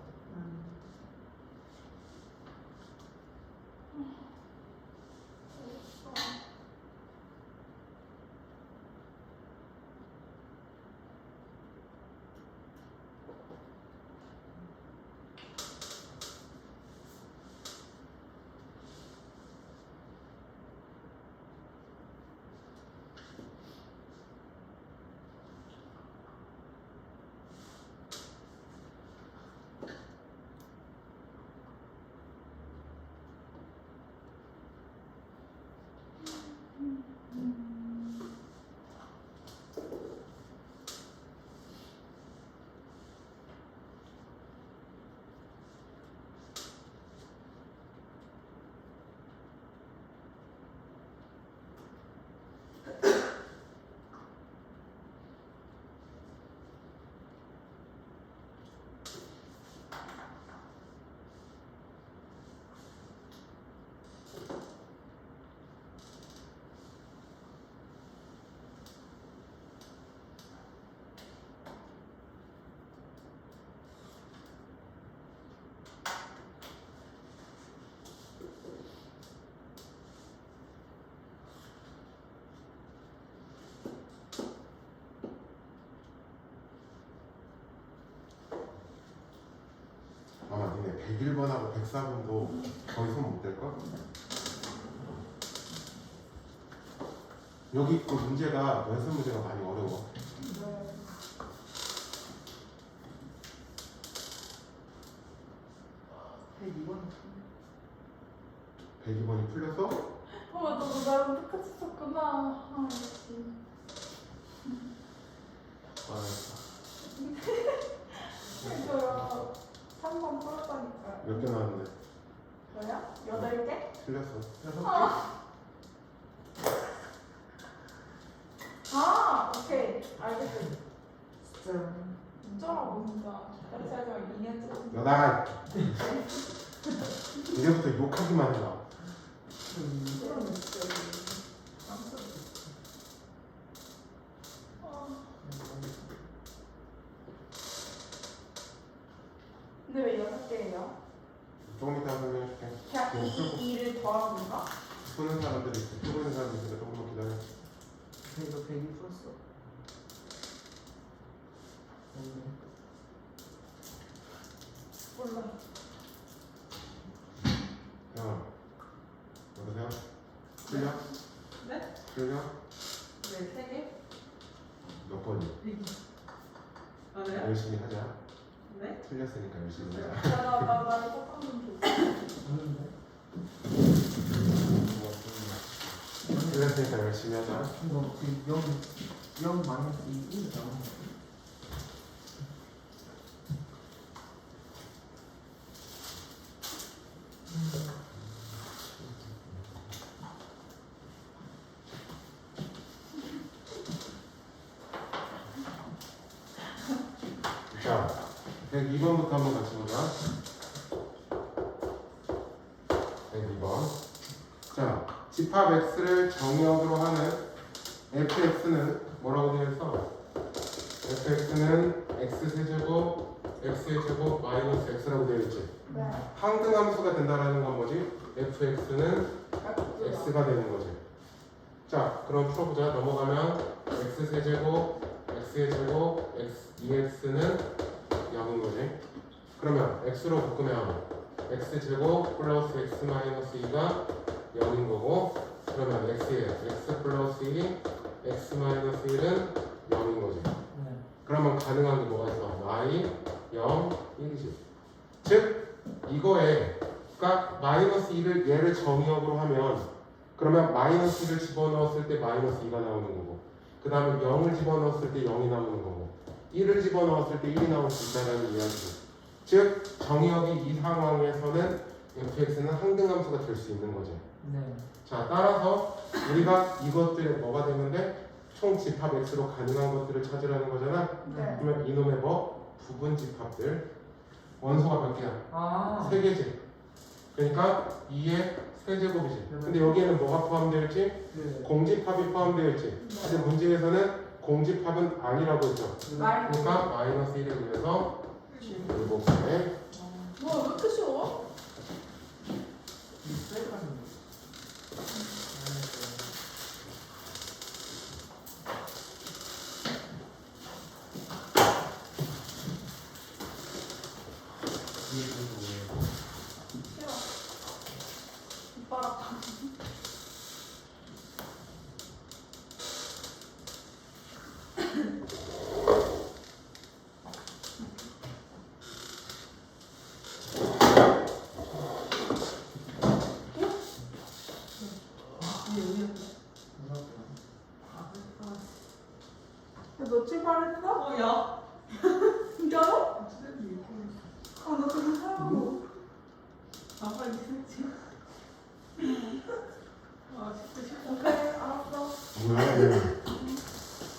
Speaker 2: 아마 니네 101번하고 104번도 거의 손 못 댈걸? 여기 그 문제가 연습 문제가 많이 어려워.
Speaker 3: 네.
Speaker 1: 102번.
Speaker 2: 102번이 풀렸어?
Speaker 3: 맞아, 너 나랑 똑같이 썼구나. 아, 역시.
Speaker 2: 틀렸어.
Speaker 3: 아, 오케이. 알겠어.
Speaker 1: 진짜.
Speaker 3: 진짜 뭔가. 다시 하자면 2년 전.
Speaker 2: 너 나가. 이제부터 욕하기만 해라.
Speaker 3: 그러면 진짜. 근데 왜 6개예요?
Speaker 2: 조금 이따 설명해줄게.
Speaker 3: 그냥 이 2를 더한 건가?
Speaker 2: 푸는 사람들이 있어. 풀고 있는 사람들이 있으니까 조금만 기다려.
Speaker 1: 이거 100이 풀었어.
Speaker 3: 몰라.
Speaker 2: 야, 여보세요? 틀려?
Speaker 4: 네?
Speaker 2: 틀려?
Speaker 4: 네, 3개?
Speaker 2: 몇 번이?
Speaker 4: 아, 네?
Speaker 2: 열심히 하자.
Speaker 4: 네?
Speaker 2: 틀렸으니까 열심히 하자.
Speaker 3: 나 똑같은 줄.
Speaker 2: 틀렸으니까 열심히 하자.
Speaker 1: 이거 지금 0 마이너스 2 나오는 거.
Speaker 2: 자, 102번부터 한번 같이 보자. 102번. 자, 집합 x를 정의역으로 하는 fx는 뭐라고 되어 있어? fx는 x세제곱, x제곱, 마이너스 x라고 되어 있지.
Speaker 3: 네.
Speaker 2: 항등함수가 된다라는 건 뭐지? fx는 x가 되는 거지. 자, 그럼 풀어보자. 넘어가면 x세제곱, x의 제곱, x, 2x는 0인 거지. 그러면 x로 바꾸면 x제곱 플러스 x 마이너스 2가 0인 거고, 그러면 x에 x 플러스 2, x 마이너스 1은 0인 거지.
Speaker 1: 네.
Speaker 2: 그러면 가능한 게 뭐가 있어? y, 0, 1이지. 즉 이거에 그러니까 마이너스 2를 얘를 정의역으로 하면 그러면 마이너스 2를 집어넣었을 때 마이너스 2가 나오는 거고, 그 다음에 0을 집어넣었을 때 0이 나오는 거고, 1을 집어넣었을 때 1이 나올 수 있다는 이야기죠. 즉 정의역이 이 상황에서는 fx는 항등함수가 될 수 있는 거죠.
Speaker 1: 네.
Speaker 2: 자, 따라서 우리가 이것들에 뭐가 되는데 총 집합 x로 가능한 것들을 찾으라는 거잖아.
Speaker 3: 네.
Speaker 2: 그러면 이놈의 뭐 부분 집합들 원소가 몇 개야?
Speaker 1: 아.
Speaker 2: 3개지. 그러니까 2의 세제곱이지. 근데 여기에는 뭐가 포함되어 있지?
Speaker 1: 네.
Speaker 2: 공집합이 포함되어 있지. 근데 문제에서는 공집합은 아니라고 했죠.
Speaker 3: 말.
Speaker 2: 그러니까 마이너스 1에 의해서 7개.
Speaker 3: 뭐, 왜 이렇게 쉬워? 싫어. 오빠랑 다. 너 출발했어?
Speaker 4: 어, 야.
Speaker 3: 진짜로?
Speaker 4: 선생님,
Speaker 3: 아, 나 그거 사고.
Speaker 4: 아, 빨리 쓰지. 아, 진짜 싫다.
Speaker 3: 오케이, 알았어.
Speaker 2: 뭐야 얘.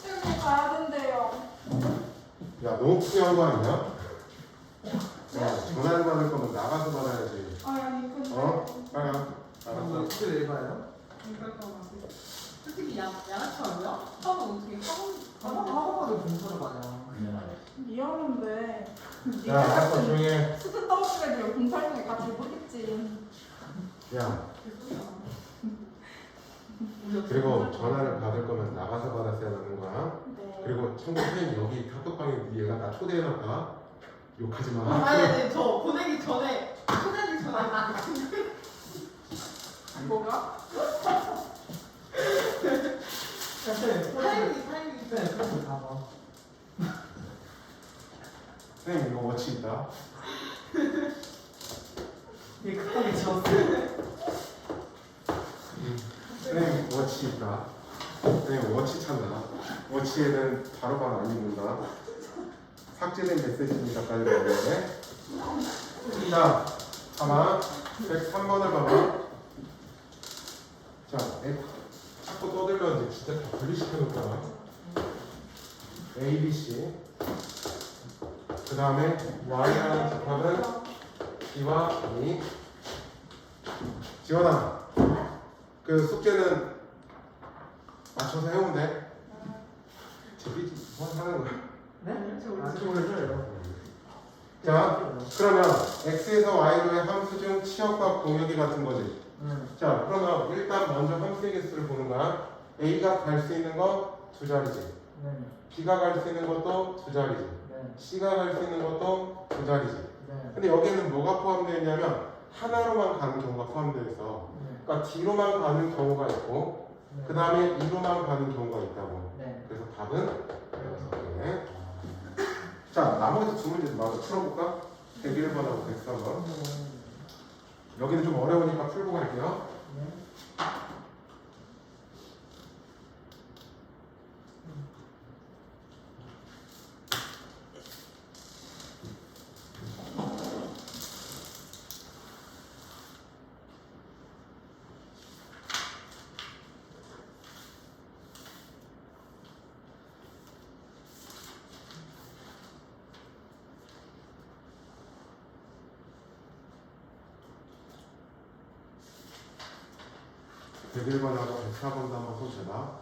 Speaker 3: 태국에 가야 된대요.
Speaker 2: 야 너무 푸이한 거 아니야? 야 전화를 받을 거면 나가서 받아야지.
Speaker 3: 아니, 근데.
Speaker 2: 빨리 와. 알았어.
Speaker 1: 어떻게 내봐요?
Speaker 4: 솔직히 양아치 아니야? 학원 어떻게 학원
Speaker 1: 학원마다 공부를 가냐.
Speaker 3: 미안한데.
Speaker 2: 야 알았어 조용히 해.
Speaker 3: 수준 떨어지면 공사중에 같이 보겠지.
Speaker 2: 야 그리고 전화를 받을 거면 나가서 받았어야 하는 거야.
Speaker 3: 네.
Speaker 2: 그리고 참고 선생님 여기 카톡방에 얘가 나 초대해놨다. 욕하지 마.
Speaker 4: 아니, 저 보내기 전에 초대하기 전에
Speaker 3: 뭐가?
Speaker 4: 타이밍이
Speaker 1: 네, 그래서 봐봐.
Speaker 2: 선생님 이거 워치 있다.
Speaker 1: 얘 급하게 지웠어.
Speaker 2: 선생님 워치 있다. 선생님 워치 찬다. 워치에는 바로바로 안 입는다. 삭제된 메시지니까까지 먹는데. 자, 봐봐. 103번을 봐봐. 자, 자꾸 떠들면 이제 진짜 다 분리시켜 놓잖아. A, B, C. 그 다음에 Y라는 집합은 B와 E. 지원아, 그 숙제는 맞춰서 해온대. 재밌지? 뭐 하는 거야?
Speaker 1: 네?
Speaker 4: 저
Speaker 1: 안 모르죠.
Speaker 2: 자, 그러면 X에서 Y로의 함수 중 치역과 공역이 같은 거지. 자, 그러면 일단 먼저 함수의 개수를 보는 거야. A가 갈 수 있는 거 두 자리지.
Speaker 1: 네.
Speaker 2: B가 갈 수 있는 것도 두 자리지.
Speaker 1: 네.
Speaker 2: C가 갈 수 있는 것도 두 자리지.
Speaker 1: 네.
Speaker 2: 근데 여기에는 뭐가 포함되어 있냐면 하나로만 가는 경우가 포함되어 있어.
Speaker 1: 네.
Speaker 2: 그러니까 D로만 가는 경우가 있고 그 다음에 E로만 가는 경우가 있다고.
Speaker 1: 네.
Speaker 2: 그래서 답은 6개. 자, 나머지 두 문제 마저 풀어볼까? 101번하고 103번. 여기는 좀 어려우니까 풀고 갈게요.
Speaker 1: 네.
Speaker 2: 네. 101번하고 104번도 한번 손 재봐.